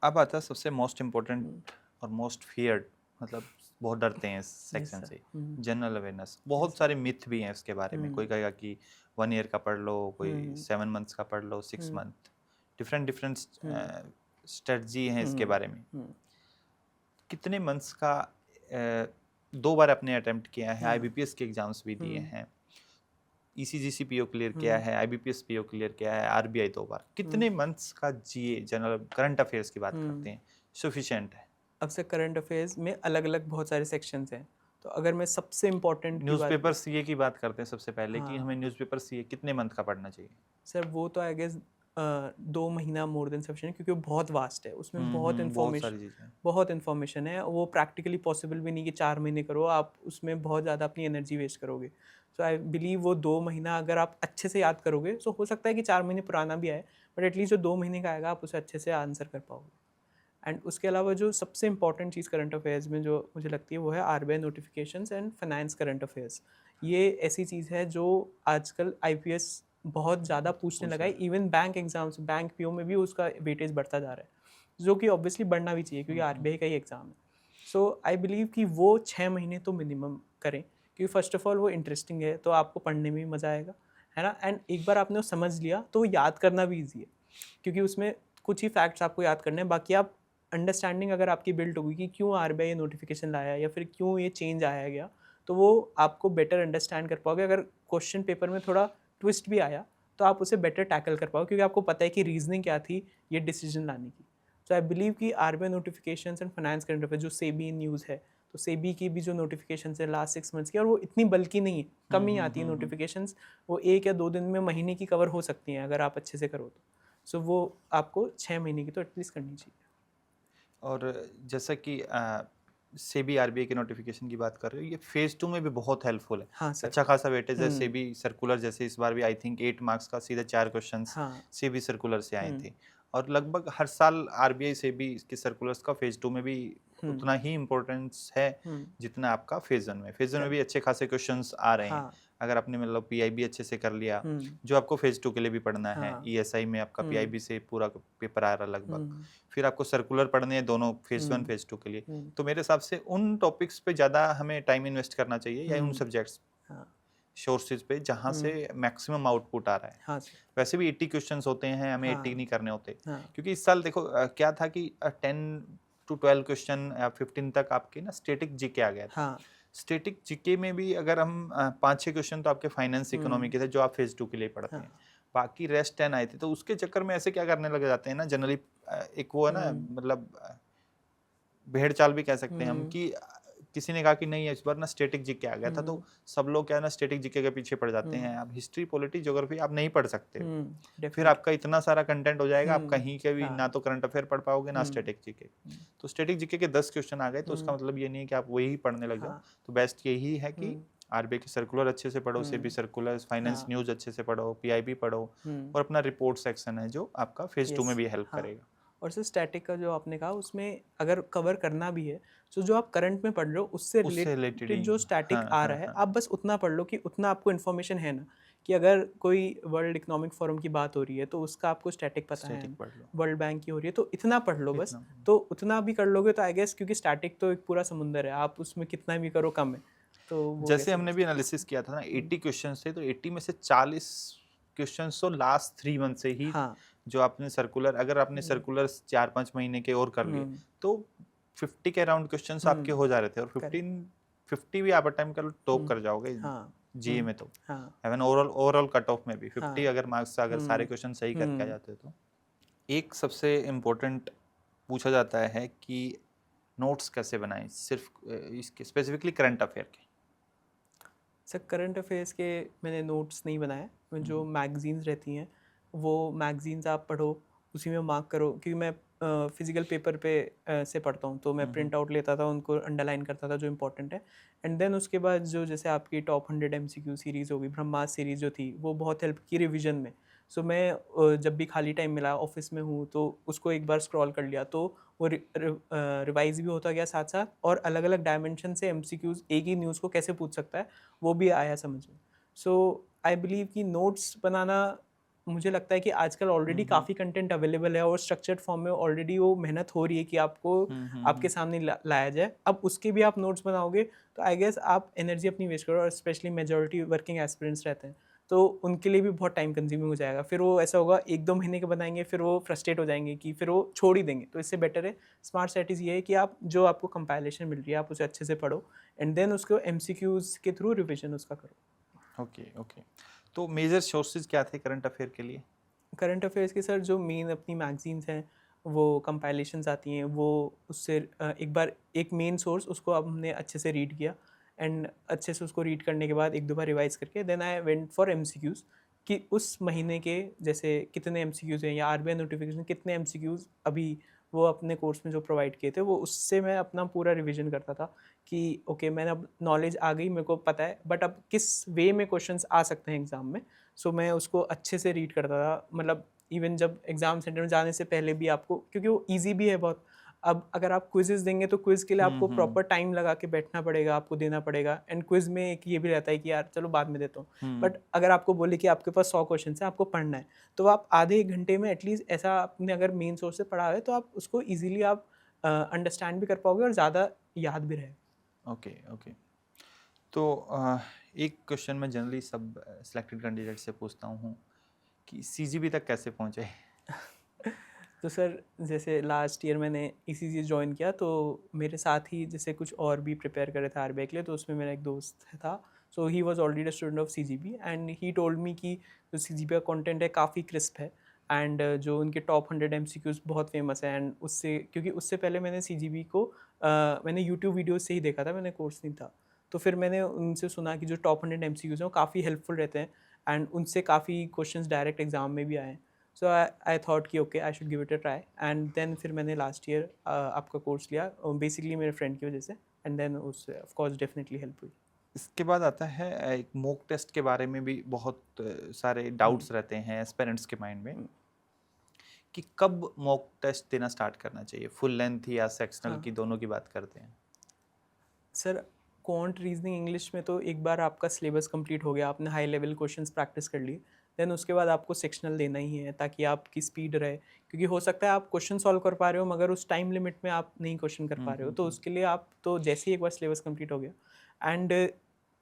अब आता है सबसे मोस्ट इम्पोर्टेंट और मोस्ट फियर्ड, मतलब बहुत डरते हैं इस सेक्शन sir. से, हम्म। General awareness. बहुत सारे मिथ भी हैं इसके बारे में। कोई कहेगा कि 1 ईयर का पढ़ लो, कोई 7 मंथ्स का पढ़ लो, 6 मंथ, डिफरेंट डिफरेंट स्ट्रेटजी हैं इसके बारे में। कितने मंथ्स का 2 बार अपने अटेम्प्ट किया है, IBPS के एग्जाम्स भी दिए हैं, ECGC PO क्लियर किया है, IBPS PO क्लियर किया है, RBI 2 बार। कितने मंथ्स का GA जनरल करंट अफेयर्स की बात करते हैं सफिशिएंट है? अब से करंट अफेयर्स में अलग अलग बहुत सारे सेक्शंस हैं, तो अगर मैं सबसे इम्पोर्टेंट की बात, न्यूज़पेपर CA की बात करते हैं सबसे पहले कि हाँ हमें न्यूज़पेपर CA कितने मंथ का पढ़ना चाहिए? सर वो तो आई गेस 2 महीना मोर देन सफिशिएंट, क्योंकि वो बहुत वास्ट है, उसमें बहुत बहुत सारी चीज़ें। बहुत इन्फॉर्मेशन है, वो प्रैक्टिकली पॉसिबल भी नहीं कि 4 महीने करो, आप उसमें बहुत ज़्यादा अपनी एनर्जी वेस्ट करोगे। सो आई बिलीव वो 2 महीना अगर आप अच्छे से याद करोगे, सो हो सकता है कि 4 महीने पुराना भी आए, बट एटलीस्ट जो 2 महीने का आएगा आप उसे अच्छे से आंसर कर पाओगे। एंड उसके अलावा जो सबसे इंपॉर्टेंट चीज़ करंट अफेयर्स में जो मुझे लगती है वो है RBI notifications and finance current affairs. ये ऐसी चीज़ है जो आजकल IPS बहुत ज़्यादा पूछने लगा है, even bank exams, bank PO में भी उसका वेटेज बढ़ता जा रहा है, जो कि ऑब्वियसली बढ़ना भी चाहिए क्योंकि RBI का ही एग्ज़ाम है। सो आई बिलीव कि वो 6 महीने तो मिनिमम करें, क्योंकि फर्स्ट ऑफ ऑल वो इंटरेस्टिंग है, तो आपको पढ़ने में भी मज़ा आएगा, है ना। एंड एक बार आपने वो समझ लिया तो याद करना भी ईजी है, क्योंकि उसमें कुछ ही फैक्ट्स आपको याद करने हैं, बाकी आप अंडरस्टैंडिंग अगर आपकी बिल्ड होगी कि क्यों RBI ये नोटिफिकेशन लाया या फिर क्यों ये चेंज आया गया, तो वो आपको बेटर अंडरस्टैंड कर पाओगे। अगर क्वेश्चन पेपर में थोड़ा ट्विस्ट भी आया तो आप उसे बेटर टैकल कर पाओगे, क्योंकि आपको पता है कि रीजनिंग क्या थी ये डिसीजन लाने की। सो आई बिलीव कि RBI notifications and finance current affair जो सेबी न्यूज़ है, तो सेबी की भी जो नोटिफिकेशन है लास्ट 6 मंथ्स की, और वो इतनी बल्कि नहीं है, कम ही आती है नोटिफिकेशंस, वो 1 या 2 दिन में महीने की कवर हो सकती हैं अगर आप अच्छे से करो तो। सो वो आपको 6 महीने की तो एटलीस्ट करनी चाहिए। और जैसा कि सेबी RBI के नोटिफिकेशन की बात कर रहे हो, ये फेज 2 में भी बहुत हेल्पफुल है। हाँ सर। अच्छा खासा वेटेज है। सेबी सर्कुलर जैसे इस बार भी आई थिंक 8 मार्क्स का सीधे 4 क्वेश्चंस हाँ। सेबी सर्कुलर से आए थे, और लगभग हर साल RBI सेबी के सर्कुलर्स का फेज 2 में भी उतना ही इम्पोर्टेंस है जितना आपका फेज 1 में। फेज 1 में भी अच्छे खासे क्वेश्चंस आ रहे हैं। हाँ। अगर आपने मतलब PIB अच्छे से कर लिया, हम्म। जो आपको फेज 2 के लिए भी पढ़ना है, हाँ। ESI में आपका PIB से पूरा पेपर आ रहा है लगभग, फिर आपको सर्कुलर पढ़ने हैं दोनों फेज 1 फेज 2 के लिए, तो मेरे हिसाब से उन टॉपिक्स पे ज़्यादा हमें टाइम इन्वेस्ट करना चाहिए, या उन सब्जेक्ट्स हाँ। सोर्सेज पे जहाँ से मैक्सिमम आउटपुट आ रहा है। हाँ सर। वैसे भी 80 क्वेश्चंस होते हैं, हमें 80 हाँ। नहीं करने होते, हाँ। क्योंकि इस साल देखो क्या था कि 10 to 12 क्वेश्चन या 15 तक आपके ना स्टैटिक जीके आ गया था। हाँ। स्टैटिक जीके में भी अगर हम 5-6 क्वेश्चन तो आपके फाइनेंस इकोनॉमी के थे जो आप फेज 2 के लिए पढ़ते हैं, बाकी रेस्ट 10 आए थे। तो उसके चक्कर में ऐसे क्या करने लग जाते हैं ना जनरली, एक वो है ना, मतलब भेड़ चाल भी कह सकते हैं हम, कि किसी ने कहा कि नहीं इस बार ना स्टैटिक जीके आ गया था, तो सब लोग क्या है ना स्टैटिक जीके के पीछे पड़ जाते हैं। आप हिस्ट्री, पॉलिटी, ज्योग्राफी आप नहीं पढ़ सकते हो, फिर आपका इतना सारा कंटेंट हो जाएगा, आप कहीं के भी ना तो करंट अफेयर पढ़ पाओगे ना स्टैटिक जीके। तो स्टैटिक जीके के 10 क्वेश्चन आ गए तो उसका मतलब ये नहीं है कि आप वही पढ़ने लग जाओ। तो बेस्ट यही है कि RBI की सर्कुलर अच्छे से पढ़ो, सेबी सर्कुलर, फाइनेंस न्यूज अच्छे से पढ़ो, PIB पढ़ो, और अपना रिपोर्ट सेक्शन है जो आपका फेज 2 में भी हेल्प करेगा। और सर स्टैटिक का जो आपने कहा उसमें अगर कवर करना भी है, तो जो आप करंट में पढ़ रहे हो उससे रिलेटेड जो स्टैटिक आ रहा है, आप बस उतना पढ़ लो कि उतना आपको इन्फॉर्मेशन है ना, कि अगर कोई वर्ल्ड इकोनॉमिक फोरम की बात हो रही है तो उसका आपको स्टैटिक पता है, वर्ल्ड बैंक की हो रही है तो इतना पढ़ लो बस, तो उतना भी कर लोगे तो आई गेस, क्योंकि स्टैटिक तो एक पूरा समुंदर है, आप उसमें कितना भी करो कम है। तो जैसे हमने भी एनालिसिस किया था ना, 80 क्वेश्चन थे, तो 80 में से 40 क्वेश्चन तो लास्ट 3 मंथ से ही, जो आपने सर्कुलर, अगर आपने सर्कुलर 4-5 महीने के और कर लिए तो 50 के अराउंड क्वेश्चंस आपके हो जा रहे थे, और 50 भी आप अटेम्प्ट कर टॉप कर जाओगे GA में। तो इवन ओवरऑल कट ऑफ में भी 50 अगर मार्क्स अगर सारे क्वेश्चन सही करके आ जाते तो। एक सबसे इम्पोर्टेंट पूछा जाता है कि नोट्स कैसे बनाएं, सिर्फ इसके स्पेसिफिकली करंट अफेयर के। सर करंट अफेयर्स के मैंने नोट्स नहीं बनाए, जो मैगजीन्स रहती हैं वो मैगजीन्स आप पढ़ो, उसी में मार्क करो, क्योंकि मैं फिजिकल पेपर पे से पढ़ता हूँ, तो मैं प्रिंट आउट लेता था, उनको अंडरलाइन करता था जो इंपॉर्टेंट है। एंड देन उसके बाद जो जैसे आपकी टॉप 100 MCQ सीरीज़ होगी, ब्रह्मास्त्र सीरीज़ जो थी, वो बहुत हेल्प की रिवीजन में। सो मैं जब भी खाली टाइम मिला, ऑफिस में हूँ, तो उसको एक बार स्क्रॉल कर लिया, तो वो रिवाइज भी होता गया साथ साथ, और अलग अलग डायमेंशन से MCQs एक ही न्यूज़ को कैसे पूछ सकता है वो भी आया समझ में। सो आई बिलीव कि नोट्स बनाना, मुझे लगता है कि आजकल ऑलरेडी काफ़ी कंटेंट अवेलेबल है और स्ट्रक्चर्ड फॉर्म में ऑलरेडी वो मेहनत हो रही है कि आपको आपके सामने लाया जाए। अब उसके भी आप नोट्स बनाओगे तो आई गेस आप एनर्जी अपनी वेस्ट करो, और स्पेशली मेजॉरिटी वर्किंग एस्पिरेंट्स रहते हैं, तो उनके लिए भी बहुत टाइम कंज्यूमिंग हो जाएगा। फिर वो ऐसा होगा, 1-2 महीने के बनाएंगे, फिर वो फ्रस्ट्रेट हो जाएंगे कि फिर वो छोड़ ही देंगे। तो इससे बेटर है, स्मार्ट स्ट्रेटेजी ये है कि आप जो आपको कंपाइलेशन मिल रही है आप उसे अच्छे से पढ़ो, एंड देन उसको MCQs के थ्रू रिविजन उसका करो। Okay okay. तो मेजर सोर्सेज क्या थे करंट अफेयर के लिए? करंट अफेयर्स के सर जो मेन अपनी मैगजीन्स हैं, वो कंपाइलेशंस आती हैं, वो उससे एक बार एक मेन सोर्स उसको अब हमने अच्छे से रीड किया, एंड अच्छे से उसको रीड करने के बाद 1-2 बार रिवाइज करके then I went for MCQs, कि उस महीने के जैसे कितने MCQs हैं, या RBI नोटिफिकेशन कितने MCQs अभी वो अपने कोर्स में जो प्रोवाइड किए थे, वो उससे मैं अपना पूरा रिवीजन करता था कि ओके मैंने अब नॉलेज आ गई, मेरे को पता है, बट अब किस वे में क्वेश्चंस आ सकते हैं एग्ज़ाम में। सो मैं उसको अच्छे से रीड करता था, मतलब इवन जब एग्ज़ाम सेंटर में जाने से पहले भी आपको, क्योंकि वो ईजी भी है बहुत। अब अगर आप क्विज़ेज़ देंगे तो क्विज़ के लिए आपको प्रॉपर टाइम लगा के बैठना पड़ेगा, आपको देना पड़ेगा, एंड क्विज़ में एक ये भी रहता है कि यार चलो बाद में देता हूँ। बट अगर आपको बोले कि आपके पास 100 क्वेश्चन है, आपको पढ़ना है, तो आप आधे 1 घंटे में एटलीस्ट ऐसा आपने अगर मेन सोर्स से पढ़ा है तो आप उसको ईज़िली आप अंडरस्टैंड भी कर पाओगे और ज़्यादा याद भी रहेगा। Okay okay. तो एक क्वेश्चन मैं जनरली सब सिलेक्टेड कैंडिडेट से पूछता हूँ कि सीजीबी तक कैसे पहुँचे? तो सर जैसे लास्ट ईयर मैंने ECG ज्वाइन किया, तो मेरे साथ ही जैसे कुछ और भी प्रिपेयर कर रहे थे RBI के लिए, तो उसमें मेरा एक दोस्त था। So he was already a student of CGP, and he told me कि जो CGP का कंटेंट है काफ़ी क्रिस्प है, एंड जो उनके टॉप 100 MCQs बहुत फेमस है। एंड उससे, क्योंकि उससे पहले मैंने CGP को मैंने यूट्यूब वीडियो से ही देखा था, मैंने कोर्स नहीं था। तो फिर मैंने उनसे सुना कि जो टॉप 100 MCQs हैं वो काफ़ी हेल्पफुल रहते हैं, एंड उनसे काफ़ी क्वेश्चंस डायरेक्ट एग्जाम में भी आए हैं। सो आई थॉट कि okay I should give it a try, and then फिर मैंने लास्ट ईयर आपका कोर्स लिया, बेसिकली मेरे फ्रेंड की वजह से, एंड देन उससे ऑफ कोर्स डेफिनेटली हेल्प हुई। इसके बाद आता है एक मॉक टेस्ट के बारे में भी बहुत सारे डाउट्स रहते हैं एस्पिरेंट्स के माइंड में कि कब मॉक टेस्ट देना स्टार्ट करना चाहिए, फुल लेंथ या सेक्शनल हाँ की, दोनों की बात करते हैं। सर, क्वांट रीजनिंग इंग्लिश में तो एक बार आपका सिलेबस कंप्लीट हो गया, आपने हाई लेवल क्वेश्चंस प्रैक्टिस कर लिए, देन उसके बाद आपको सेक्शनल देना ही है ताकि आपकी स्पीड रहे, क्योंकि हो सकता है आप क्वेश्चन सॉल्व कर पा रहे हो मगर उस टाइम लिमिट में आप नहीं क्वेश्चन कर पा रहे हो, तो उसके लिए आप तो जैसे ही एक बार सिलेबस कंप्लीट हो गया, एंड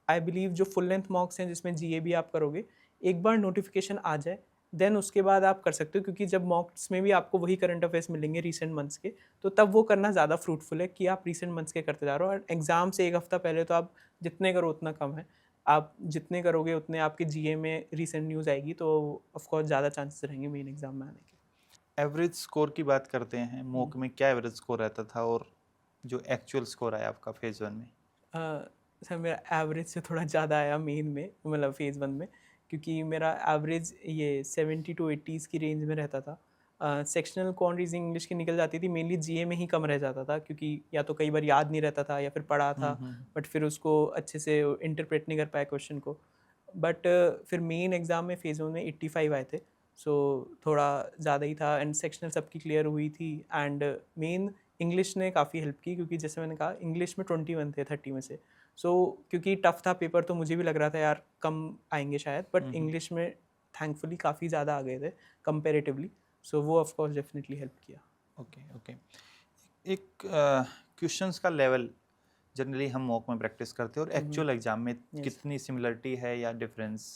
आई बिलीव जो फुल लेंथ मॉक्स हैं जिसमें GA भी आप करोगे, एक बार नोटिफिकेशन आ जाए देन उसके बाद आप कर सकते हो, क्योंकि जब मॉक्स में भी आपको वही करंट अफेयर्स मिलेंगे रीसेंट मंथ्स के, तो तब वो करना ज़्यादा फ्रूटफुल है कि आप रीसेंट मंथ्स के करते जा रहे हो, और एग्ज़ाम से एक हफ्ता पहले तो आप जितने करो उतना कम है। आप जितने करोगे उतने आपके GA में रीसेंट न्यूज़ आएगी, तो ऑफ कोर्स ज़्यादा चांसेस रहेंगे मेन एग्ज़ाम में आने के। एवरेज स्कोर की बात करते हैं, हम्म। मॉक में क्या एवरेज स्कोर रहता था और जो एक्चुअल स्कोर आया आपका फेज 1 में? सर मेरा एवरेज से थोड़ा ज़्यादा आया मेन में, मतलब फेज़ 1 में, क्योंकि मेरा एवरेज ये 70 टू 80s की रेंज में रहता था। सेक्शनल क्वांट रीजनिंग इंग्लिश की निकल जाती थी, मेनली GA में ही कम रह जाता था, क्योंकि या तो कई बार याद नहीं रहता था या फिर पढ़ा था बट फिर उसको अच्छे से इंटरप्रेट नहीं कर पाया क्वेश्चन को। बट फिर मेन एग्ज़ाम में फेज़ 1 में 85 आए थे, सो थोड़ा ज़्यादा ही था, एंड सेक्शनल सबकी क्लियर हुई थी, एंड मेन इंग्लिश ने काफ़ी हेल्प की, क्योंकि जैसे मैंने कहा इंग्लिश में 21 थे 30 में से। सो क्योंकि टफ था पेपर, तो मुझे भी लग रहा था यार कम आएंगे शायद, बट इंग्लिश में थैंकफुली काफ़ी ज़्यादा आ गए थे कंपेरेटिवली, सो वो ऑफ कोर्स डेफिनेटली हेल्प किया। Okay okay. एक क्वेश्चंस का लेवल जनरली हम मॉक में प्रैक्टिस करते हैं और एक्चुअल एग्जाम में यस कितनी सिमिलरिटी है या डिफरेंस?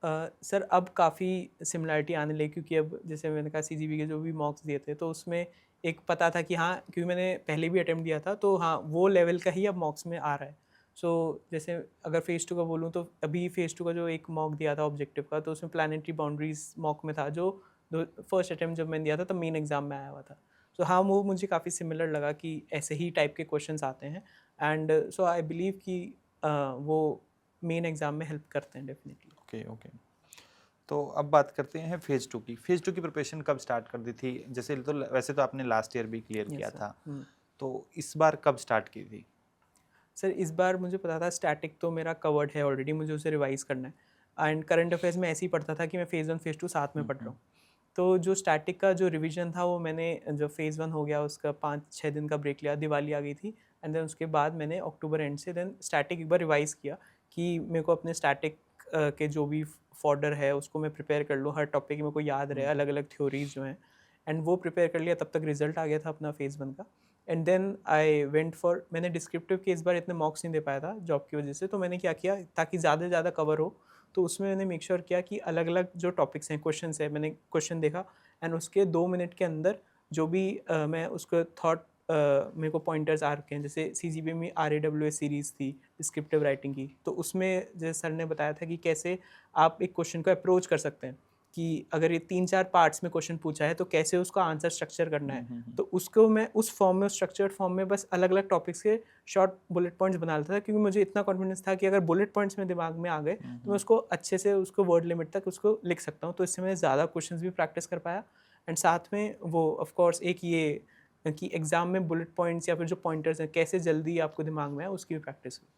सर अब काफ़ी सिमिलरिटी आने लगी, क्योंकि अब जैसे मैंने कहा CGP के जो भी मॉक्स दिए थे तो उसमें एक पता था कि हाँ, क्योंकि मैंने पहले भी अटेम्प्ट दिया था, तो हाँ वो लेवल का ही अब मॉक्स में आ रहा है। सो जैसे अगर फेज़ 2 का बोलूँ, तो अभी फेज़ 2 का जो एक मॉक दिया था ऑब्जेक्टिव का, तो उसमें प्लानिटरी बाउंड्रीज मॉक में था, जो फर्स्ट अटेम्प्ट जब मैंने दिया था तब मेन एग्जाम में आया हुआ था। सो हाँ, वो मुझे काफ़ी सिमिलर लगा कि ऐसे ही टाइप के क्वेश्चन आते हैं, एंड सो आई बिलीव कि वो मेन एग्जाम में हेल्प करते हैं डेफिनेटली। Okay okay. तो अब बात करते हैं फेज़ 2 की। फेज़ 2 की प्रिपरेशन कब स्टार्ट कर दी थी? जैसे तो वैसे तो आपने लास्ट ईयर भी क्लियर यस किया सर। था, तो इस बार कब स्टार्ट की थी? सर इस बार मुझे पता था स्टैटिक तो मेरा कवर्ड है ऑलरेडी, मुझे उसे रिवाइज करना है एंड करंट अफेयर्स में ऐसे ही पढ़ता था कि मैं फेज़ 1 फेज़ 2 साथ में हुँ, पढ़ रहा हुँ। हूँ। तो जो स्टैटिक का जो रिवीजन था वो मैंने जब फेज़ 1 हो गया उसका 5-6 दिन का ब्रेक लिया, दिवाली आ गई थी एंड देन उसके बाद मैंने अक्टूबर एंड से देन स्टैटिक एक बार रिवाइज़ किया कि मेरे को अपने स्टैटिक के जो भी फॉर्डर है उसको मैं प्रिपेयर कर लूँ, हर टॉपिक मेरे को याद रहे, हुँ, अलग-अलग थ्योरीज़ जो हैं एंड वो प्रिपेयर कर लिया। तब तक रिजल्ट आ गया था अपना फेज़ 1 का and then I went for, मैंने डिस्क्रिप्टिव के इस बार इतने मॉक्स नहीं दे पाया था जॉब की वजह से, तो मैंने क्या किया ताकि ज़्यादा से ज़्यादा कवर हो, तो उसमें मैंने मेक श्योर किया कि अलग-अलग जो टॉपिक्स हैं, क्वेश्चंस हैं, मैंने क्वेश्चन देखा एंड उसके 2 मिनट के अंदर जो भी मैं उसको थॉट मेरे को पॉइंटर्स आ रखे हैं, जैसे सीजीपीए में आरएडब्ल्यूएस सीरीज़ थी डिस्क्रिप्टिव राइटिंग की, तो उसमें जैसे सर ने बताया था कि कैसे आप एक क्वेश्चन को अप्रोच कर सकते हैं कि अगर ये 3-4 पार्ट्स में क्वेश्चन पूछा है तो कैसे उसका आंसर स्ट्रक्चर करना हुँ, है। हुँ, हुँ। तो उसको मैं उस फॉर्म में, स्ट्रक्चर्ड फॉर्म में बस अलग-अलग टॉपिक्स के शॉर्ट बुलेट पॉइंट्स बना लेता था, क्योंकि मुझे इतना कॉन्फिडेंस था कि अगर बुलेट पॉइंट्स मेरे दिमाग में आ गए हुँ, तो मैं हुँ। उसको अच्छे से उसको वर्ड लिमिट तक उसको लिख सकता हूँ। तो इससे मैंने ज़्यादा क्वेश्चंस भी प्रैक्टिस कर पाया एंड साथ में वो ऑफ कोर्स एक ये कि एग्ज़ाम में बुलेट पॉइंट्स या फिर जो पॉइंटर्स हैं कैसे जल्दी आपको दिमाग में आए, उसकी भी प्रैक्टिस हुई।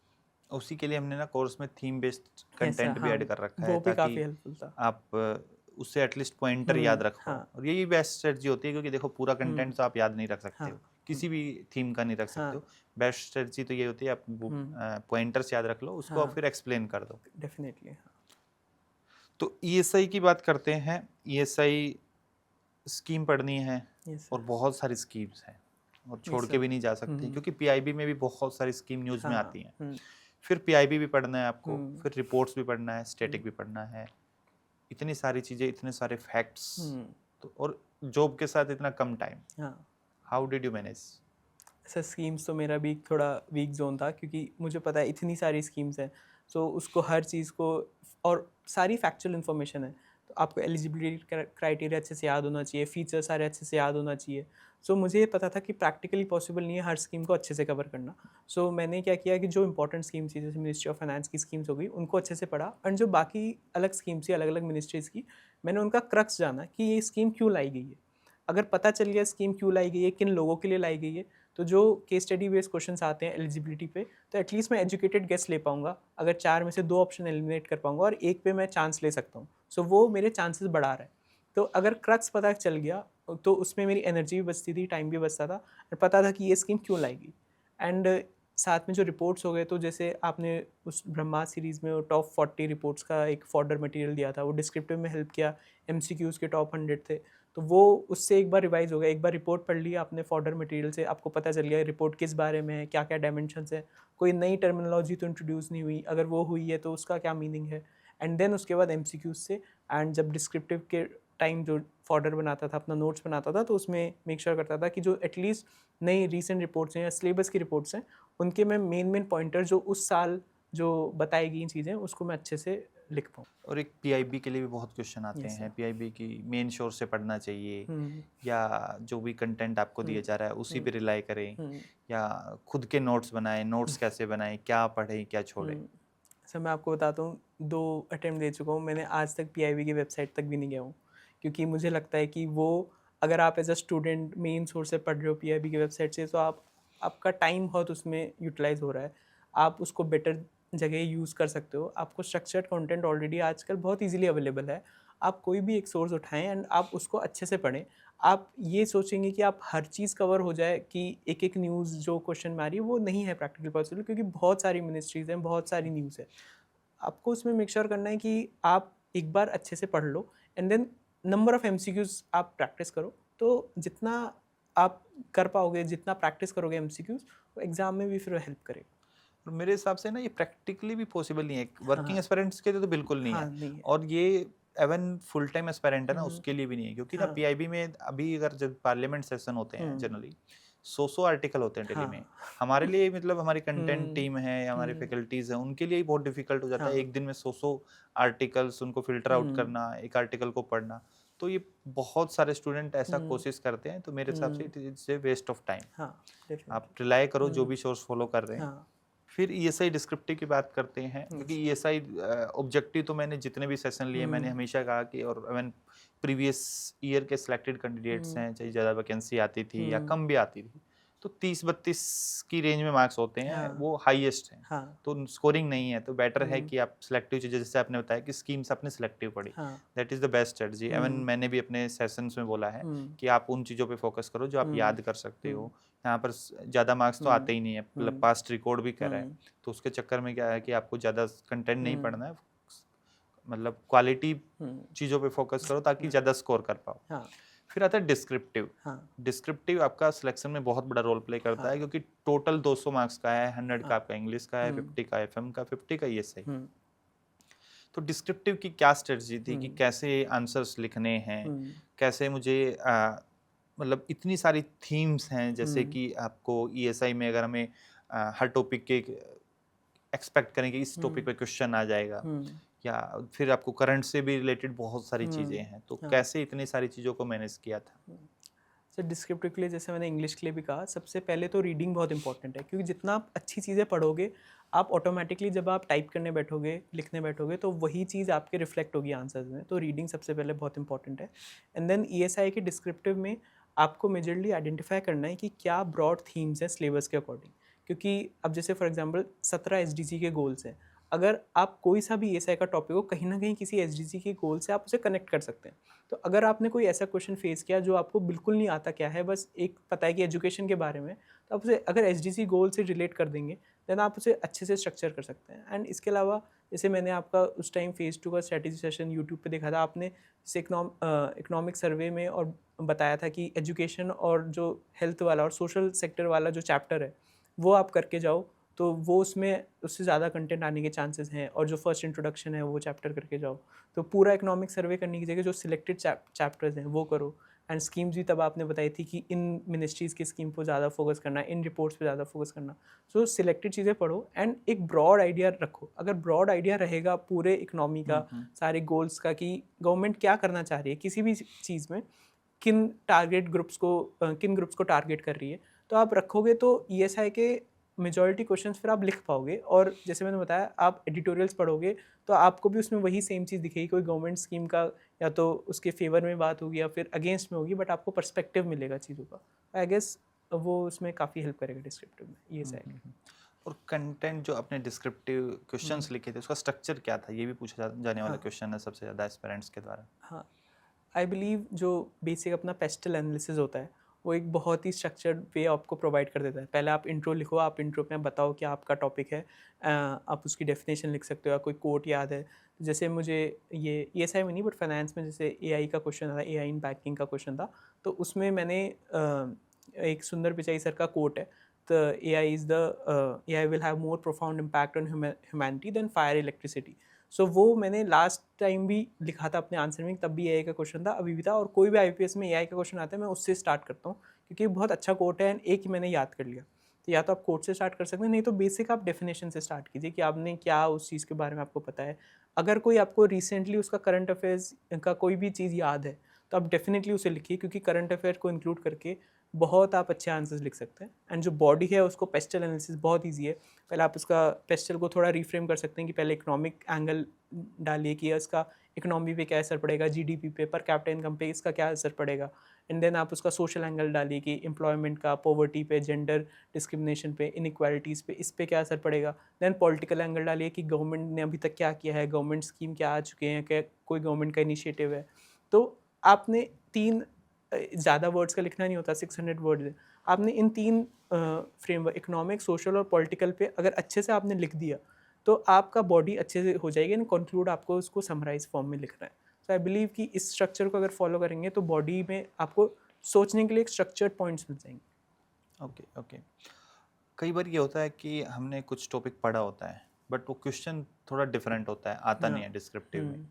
उसी के लिए हमने ना कोर्स में theme based yes sir, content भी हाँ, ऐड कर रखा है वो भी ताकि काफ़ी हेल्पफुल था। आप उससे एटलीस्ट पॉइंटर याद रख पाओ, हाँ, और यही बेस्ट स्ट्रेटजी होती है, क्योंकि देखो पूरा कंटेंट हुँ, तो आप याद नहीं रख सकते हाँ, हो, किसी भी थीम का नहीं रख सकते हाँ, हो। बेस्ट स्ट्रेटजी तो ये होती है, आप हुँ, पॉइंटर्स याद रख लो, उसको आप हाँ, फिर एक्सप्लेन कर दो। डेफ़िनेटली हाँ। तो ईएसआई की बात करते हैं। ईएसआई स्कीम पढ़नी है यस और सर, बहुत सारी स्कीम्स हैं और छोड़ यस के सर। भी नहीं जा सकती, क्योंकि पीआईबी में भी बहुत सारी स्कीम न्यूज़ में हाँ, आती हैं। फिर पीआईबी भी पढ़ना है आपको, हुँ, फिर रिपोर्ट्स भी पढ़ना है, हुँ, स्टैटिक भी पढ़ना है। इतनी सारी चीज़ें, इतने सारे फैक्ट्स, हुँ, तो और जॉब के साथ इतना कम टाइम। हाँ। How did you manage? Sir schemes तो मेरा भी थोड़ा वीक ज़ोन था, क्योंकि मुझे पता है इतनी सारी स्कीम्स हैं, सो उसको हर चीज़ को और सारी फैक्चुअल इन्फॉर्मेशन है, तो आपको एलिजिबिलिटी क्राइटेरिया अच्छे से याद होना चाहिए, फीचर सारे अच्छे से याद होना चाहिए। सो मुझे ये पता था कि प्रैक्टिकली पॉसिबल नहीं है हर स्कीम को अच्छे से कवर करना। सो मैंने क्या किया कि जो इंपॉर्टेंट स्कीम्स थी, जैसे मिनिस्ट्री ऑफ फाइनेंस की स्कीम्स हो गई, उनको अच्छे से पढ़ा एंड जो बाकी अलग स्कीम्स थी अलग अलग मिनिस्ट्रीज़ की, मैंने उनका क्रक्स जाना कि ये स्कीम क्यों लाई गई है। अगर पता चल गया स्कीम क्यों लाई गई है, किन लोगों के लिए लाई गई है, तो जो केस स्टडी बेस्ड क्वेश्चंस आते हैं एलिजिबिलिटी पे, तो एटलीस्ट मैं एजुकेटेड गेस ले पाऊंगा। अगर 4 में से 2 ऑप्शन एलिमिनेट कर पाऊंगा और एक पे मैं चांस ले सकता हूँ, सो वो मेरे चांसेस बढ़ा रहा है। तो अगर क्रक्स पता चल गया तो उसमें मेरी एनर्जी भी बचती थी, टाइम भी बचता था और पता था कि ये स्कीम क्यों लाएगी। एंड साथ में जो रिपोर्ट्स हो गए, तो जैसे आपने उस ब्रह्मास्त्र सीरीज़ में वो टॉप 40 रिपोर्ट्स का एक फॉर्डर मटेरियल दिया था, वो डिस्क्रिप्टिव में हेल्प किया, एमसीक्यूज़ के टॉप 100 थे, तो वो उससे एक बार रिवाइज़ हो गया। एक बार रिपोर्ट पढ़ ली आपने फॉर्डर मटेरियल से, आपको पता चल गया रिपोर्ट किस बारे में है, क्या-क्या डायमेंशंस है, कोई नई टर्मिनोलॉजी तो इंट्रोड्यूस नहीं हुई, अगर वो हुई है तो उसका क्या मीनिंग है। एंड देन उसके बाद एमसीक्यूज़ से एंड जब डिस्क्रिप्टिव के टाइम जो फॉर्डर बनाता था, अपना नोट्स बनाता था, तो उसमें मेक श्योर करता था कि जो एटलीस्ट नई रीसेंट रिपोर्ट्स हैं या सिलेबस की रिपोर्ट्स हैं, उनके मैं मेन पॉइंटर जो उस साल जो बताई गई चीज़ें, उसको मैं अच्छे से लिख पाऊँ। और एक पीआईबी के लिए भी बहुत क्वेश्चन आते यस हैं, सर। पीआईबी की मेन सोर्स से पढ़ना चाहिए हुँ, या जो भी कंटेंट आपको हुँ, दिया जा रहा है उसी हुँ, पे रिलाई करें, हुँ, या खुद के नोट्स बनाएं? नोट्स कैसे बनाएं, क्या पढ़ें क्या छोड़ें? हुँ। सर मैं आपको बताता हूँ, 2 अटेम्प्ट दे चुका हूँ, मैंने आज तक पीआईबी की वेबसाइट तक भी नहीं गया हूँ। क्योंकि मुझे लगता है कि वो, अगर आप as a student main source से पढ़ रहे हो पीआईबी की वेबसाइट से, तो आपका टाइम बहुत उसमें यूटिलाइज़ हो रहा है। आप उसको बेटर जगह यूज़ कर सकते हो। आपको स्ट्रक्चर्ड कंटेंट ऑलरेडी आजकल बहुत ईज़िली अवेलेबल है। आप कोई भी एक सोर्स उठाएँ एंड आप उसको अच्छे से पढ़ें। आप ये सोचेंगे कि आप हर चीज़ कवर हो जाए, कि एक-एक न्यूज़ जो क्वेश्चन में आ रही है वो नहीं है प्रैक्टिकली पॉसिबल, क्योंकि बहुत सारी मिनिस्ट्रीज़ हैं, बहुत सारी न्यूज़ है। आपको उसमें मेक श्योर करना है कि आप एक बार अच्छे से पढ़ लो and then number of MCQs आप प्रैक्टिस करो। तो जितना आप कर पाओगे, जितना प्रैक्टिस करोगे एमसीक्यूज़, वो एग्ज़ाम में भी फिर हेल्प करेगा। और मेरे हिसाब से ना ये प्रैक्टिकली भी पॉसिबल नहीं है, वर्किंग हाँ, एस्पिरेंट्स के लिए तो बिल्कुल नहीं हाँ, है, नहीं है। और ये एवन फुल टाइम एस्पिरेंट है ना हुँ, उसके लिए भी नहीं है, क्योंकि ना हाँ, पीआईबी में अभी अगर जब पार्लियामेंट सेशन होते हैं हुँ, जनरली 100 आर्टिकल होते हैं दिल्ली में। हाँ, हमारे लिए मतलब हमारी कंटेंट हुँ, टीम है या हमारे हुँ, फैकल्टीज हैं, उनके लिए ही बहुत डिफिकल्ट हो जाता है हाँ, एक दिन में 100 आर्टिकल्स उनको फिल्टर आउट हुँ, करना, एक आर्टिकल को पढ़ना। तो ये बहुत सारे स्टूडेंट ऐसा हुँ, कोशिश करते हैं, तो मेरे हिसाब से हुँ, it is a waste of time. हाँ, आप डेफ़िनिटली। रिलाय करो जो हुँ, भी सोर्स फॉलो कर रहे हैं, हाँ, फिर ईएसआई डिस्क्रिप्टिव की बात करते हैं, क्योंकि ईएसआई ऑब्जेक्टिव तो मैंने जितने भी सेशन लिए मैंने हमेशा कहा कि, और इवन प्रीवियस ईयर के सिलेक्टेड कैंडिडेट्स हैं, चाहे ज़्यादा वैकेंसी आती थी या कम भी आती थी, तो 30-32 की रेंज में मार्क्स होते हैं, हाँ, वो हाईएस्ट हैं। हाँ, तो स्कोरिंग नहीं है, तो बेटर है कि आप सिलेक्टिव चीज़ें, जैसे आपने बताया कि स्कीम्स आपने सिलेक्टिव पढ़ी, हाँ, that is the best strategy. Even मैंने भी अपने सेशंस में बोला है कि आप उन चीज़ों पे फोकस करो जो आप याद कर सकते हो। यहाँ पर ज़्यादा मार्क्स तो आते ही नहीं है, मतलब पास्ट रिकॉर्ड भी करा है, तो उसके चक्कर में क्या है कि आपको ज़्यादा कंटेंट नहीं पढ़ना है, मतलब क्वालिटी चीज़ों पे फोकस करो ताकि ज़्यादा स्कोर कर पाओ। हाँ, फिर आता है डिस्क्रिप्टिव। हाँ, डिस्क्रिप्टिव आपका सिलेक्शन में बहुत बड़ा रोल प्ले करता है, क्योंकि टोटल 200 मार्क्स का है, 100 का आपका इंग्लिश का है, 50 का एफएम का, 50 का ईएसआई। तो डिस्क्रिप्टिव की क्या स्ट्रेटजी थी कि कैसे आंसर्स लिखने हैं, कैसे मुझे मतलब इतनी सारी थीम्स हैं, जैसे कि आपको ईएसआई में अगर हमें हर टॉपिक के एक्सपेक्ट करें कि इस टॉपिक पे क्वेश्चन आ जाएगा, या फिर आपको करंट से भी रिलेटेड बहुत सारी चीज़ें हैं, तो कैसे इतनी सारी चीज़ों को मैनेज किया था? सर डिस्क्रिप्टिव के लिए जैसे मैंने इंग्लिश के लिए भी कहा, सबसे पहले तो रीडिंग बहुत इंपॉर्टेंट है, क्योंकि जितना आप अच्छी चीज़ें पढ़ोगे, आप ऑटोमेटिकली जब आप टाइप करने बैठोगे, लिखने बैठोगे, तो वही चीज़ आपके रिफ्लेक्ट होगी आंसर्स में। तो रीडिंग सबसे पहले बहुत इंपॉर्टेंट है। एंड देन ईएसआई के डिस्क्रिप्टिव में आपको मेजरली आइडेंटिफाई करना है कि क्या ब्रॉड थीम्स हैं सिलेबस के अकॉर्डिंग। क्योंकि अब जैसे फॉर एग्जांपल 17 एसडीजी के गोल्स हैं, अगर आप कोई सा भी ईएसआई का टॉपिक हो, कहीं ना कहीं किसी एसडीजी के गोल से आप उसे कनेक्ट कर सकते हैं। तो अगर आपने कोई ऐसा क्वेश्चन फेस किया जो आपको बिल्कुल नहीं आता क्या है, बस एक पता है कि एजुकेशन के बारे में, तो आप उसे अगर एसडीजी गोल से रिलेट कर देंगे, देन आप उसे अच्छे से स्ट्रक्चर कर सकते हैं। एंड इसके अलावा जैसे मैंने आपका उस टाइम फेज़ 2 का स्ट्रेटेजी सेशन यूट्यूब पे देखा था, आपने जैसे इकोनॉमिक सर्वे में और बताया था कि एजुकेशन और जो हेल्थ वाला और सोशल सेक्टर वाला जो चैप्टर है, वो आप करके जाओ, तो वो उसमें उससे ज़्यादा कंटेंट आने के चांसेस हैं। और जो फर्स्ट इंट्रोडक्शन है वो चैप्टर करके जाओ, तो पूरा इकोनॉमिक सर्वे करने की जगह जो सिलेक्टेड चैप्टर्स हैं वो करो। एंड स्कीम्स भी तब आपने बताई थी कि इन मिनिस्ट्रीज़ की स्कीम पर ज़्यादा फोकस करना, इन रिपोर्ट्स पे ज़्यादा फोकस करना। सो सिलेक्टेड चीज़ें पढ़ो एंड एक ब्रॉड आइडिया रखो। अगर ब्रॉड आइडिया रहेगा पूरे इकनॉमी का, सारे गोल्स का, कि गवर्नमेंट क्या करना चाह रही है किसी भी चीज़ में, किन ग्रुप्स को टारगेट कर रही है, तो आप रखोगे, तो ईएसआई के मेजॉरिटी क्वेश्चंस फिर आप लिख पाओगे। और जैसे मैंने बताया, आप एडिटोरियल्स पढ़ोगे तो आपको भी उसमें वही सेम चीज़ दिखेगी, कोई गवर्नमेंट स्कीम का या तो उसके फेवर में बात होगी या फिर अगेंस्ट में होगी, बट आपको पर्सपेक्टिव मिलेगा चीज़ों का। आई गेस वो उसमें काफ़ी हेल्प करेगा डिस्क्रिप्टिव में ईएसआई। और कंटेंट जो आपने डिस्क्रिप्टिव क्वेश्चंस लिखे थे, उसका स्ट्रक्चर क्या था? ये भी पूछा जाने वाला क्वेश्चन है सबसे ज़्यादा एस्पिरेंट्स के द्वारा। हाँ, आई बिलीव जो बेसिक अपना पेस्टल एनालिसिस होता है, वो एक बहुत ही स्ट्रक्चर्ड वे आपको प्रोवाइड कर देता है। पहले आप इंट्रो लिखो, आप इंट्रो में बताओ कि आपका टॉपिक है, आप उसकी डेफिनेशन लिख सकते हो या कोई कोट याद है। जैसे मुझे ये ईएसआई में नहीं बट फाइनेंस में जैसे एआई का क्वेश्चन था, एआई इन बैंकिंग का क्वेश्चन था, तो उसमें मैंने एक सुंदर पिचाई सर का कोट है, the AI will have more profound impact on humanity than fire electricity. So वो मैंने लास्ट टाइम भी लिखा था अपने आंसर में, तब भी एआई का क्वेश्चन था, अभी भी था, और कोई भी आईपीएस में एआई का क्वेश्चन आता है मैं उससे स्टार्ट करता हूँ, क्योंकि बहुत अच्छा कोट है एंड एक ही मैंने याद कर लिया। तो या तो आप कोट से स्टार्ट कर सकते हैं, नहीं तो बेसिक आप डेफिनेशन से स्टार्ट कीजिए कि आपने क्या उस चीज़ के बारे में आपको पता है। अगर कोई आपको रिसेंटली उसका करंट अफेयर्स का कोई भी चीज़ याद है, तो आप डेफिनेटली उसे लिखिए, क्योंकि करंट अफेयर को इंक्लूड करके बहुत आप अच्छे आंसर्स लिख सकते हैं। एंड जो बॉडी है उसको पेस्टल एनालिसिस बहुत ईजी है। पहले आप उसका पेस्टल को थोड़ा रिफ्रेम कर सकते हैं कि पहले इकोनॉमिक एंगल डालिए कि इसका इकोनॉमी पे क्या असर पड़ेगा, जीडीपी पे, पर कैपिटा इनकम पे इसका क्या असर पड़ेगा। एंड देन आप उसका सोशल एंगल डालिए कि एम्प्लॉयमेंट का, पॉवर्टी पे, जेंडर डिस्क्रिमिनेशन पे, इनइक्वालिटीज़ पे, इस पे क्या असर पड़ेगा। देन पॉलिटिकल एंगल डालिए कि गवर्नमेंट ने अभी तक क्या किया है, गवर्नमेंट स्कीम क्या आ चुके हैं, क्या कोई गवर्नमेंट का इनिशिएटिव है। तो आपने तीन ज़्यादा वर्ड्स का लिखना नहीं होता, 600 वर्ड्स है। आपने इन तीन फ्रेमवर्क इकोनॉमिक, सोशल और पॉलिटिकल पे अगर अच्छे से आपने लिख दिया, तो आपका बॉडी अच्छे से हो जाएगी एंड कंक्लूड आपको उसको समराइज फॉर्म में लिखना है। तो आई बिलीव कि इस स्ट्रक्चर को अगर फॉलो करेंगे तो बॉडी में आपको सोचने के लिए एक स्ट्रक्चर्ड पॉइंट्स मिल जाएंगे। Okay, okay. कई बार ये होता है कि हमने कुछ टॉपिक पढ़ा होता है, बट वो क्वेश्चन थोड़ा डिफरेंट होता है, आता नहीं है डिस्क्रिप्टिव में।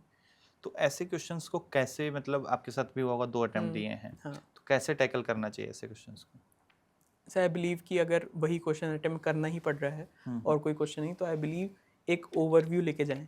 तो ऐसे क्वेश्चंस को कैसे, मतलब आपके साथ भी होगा, 2 अटेम्प्ट दिए हैं, हाँ, तो कैसे टैकल करना चाहिए ऐसे क्वेश्चंस को? सो आई बिलीव कि अगर वही क्वेश्चन अटेम्प्ट करना ही पड़ रहा है और कोई क्वेश्चन नहीं, तो आई बिलीव एक ओवरव्यू लेके जाएं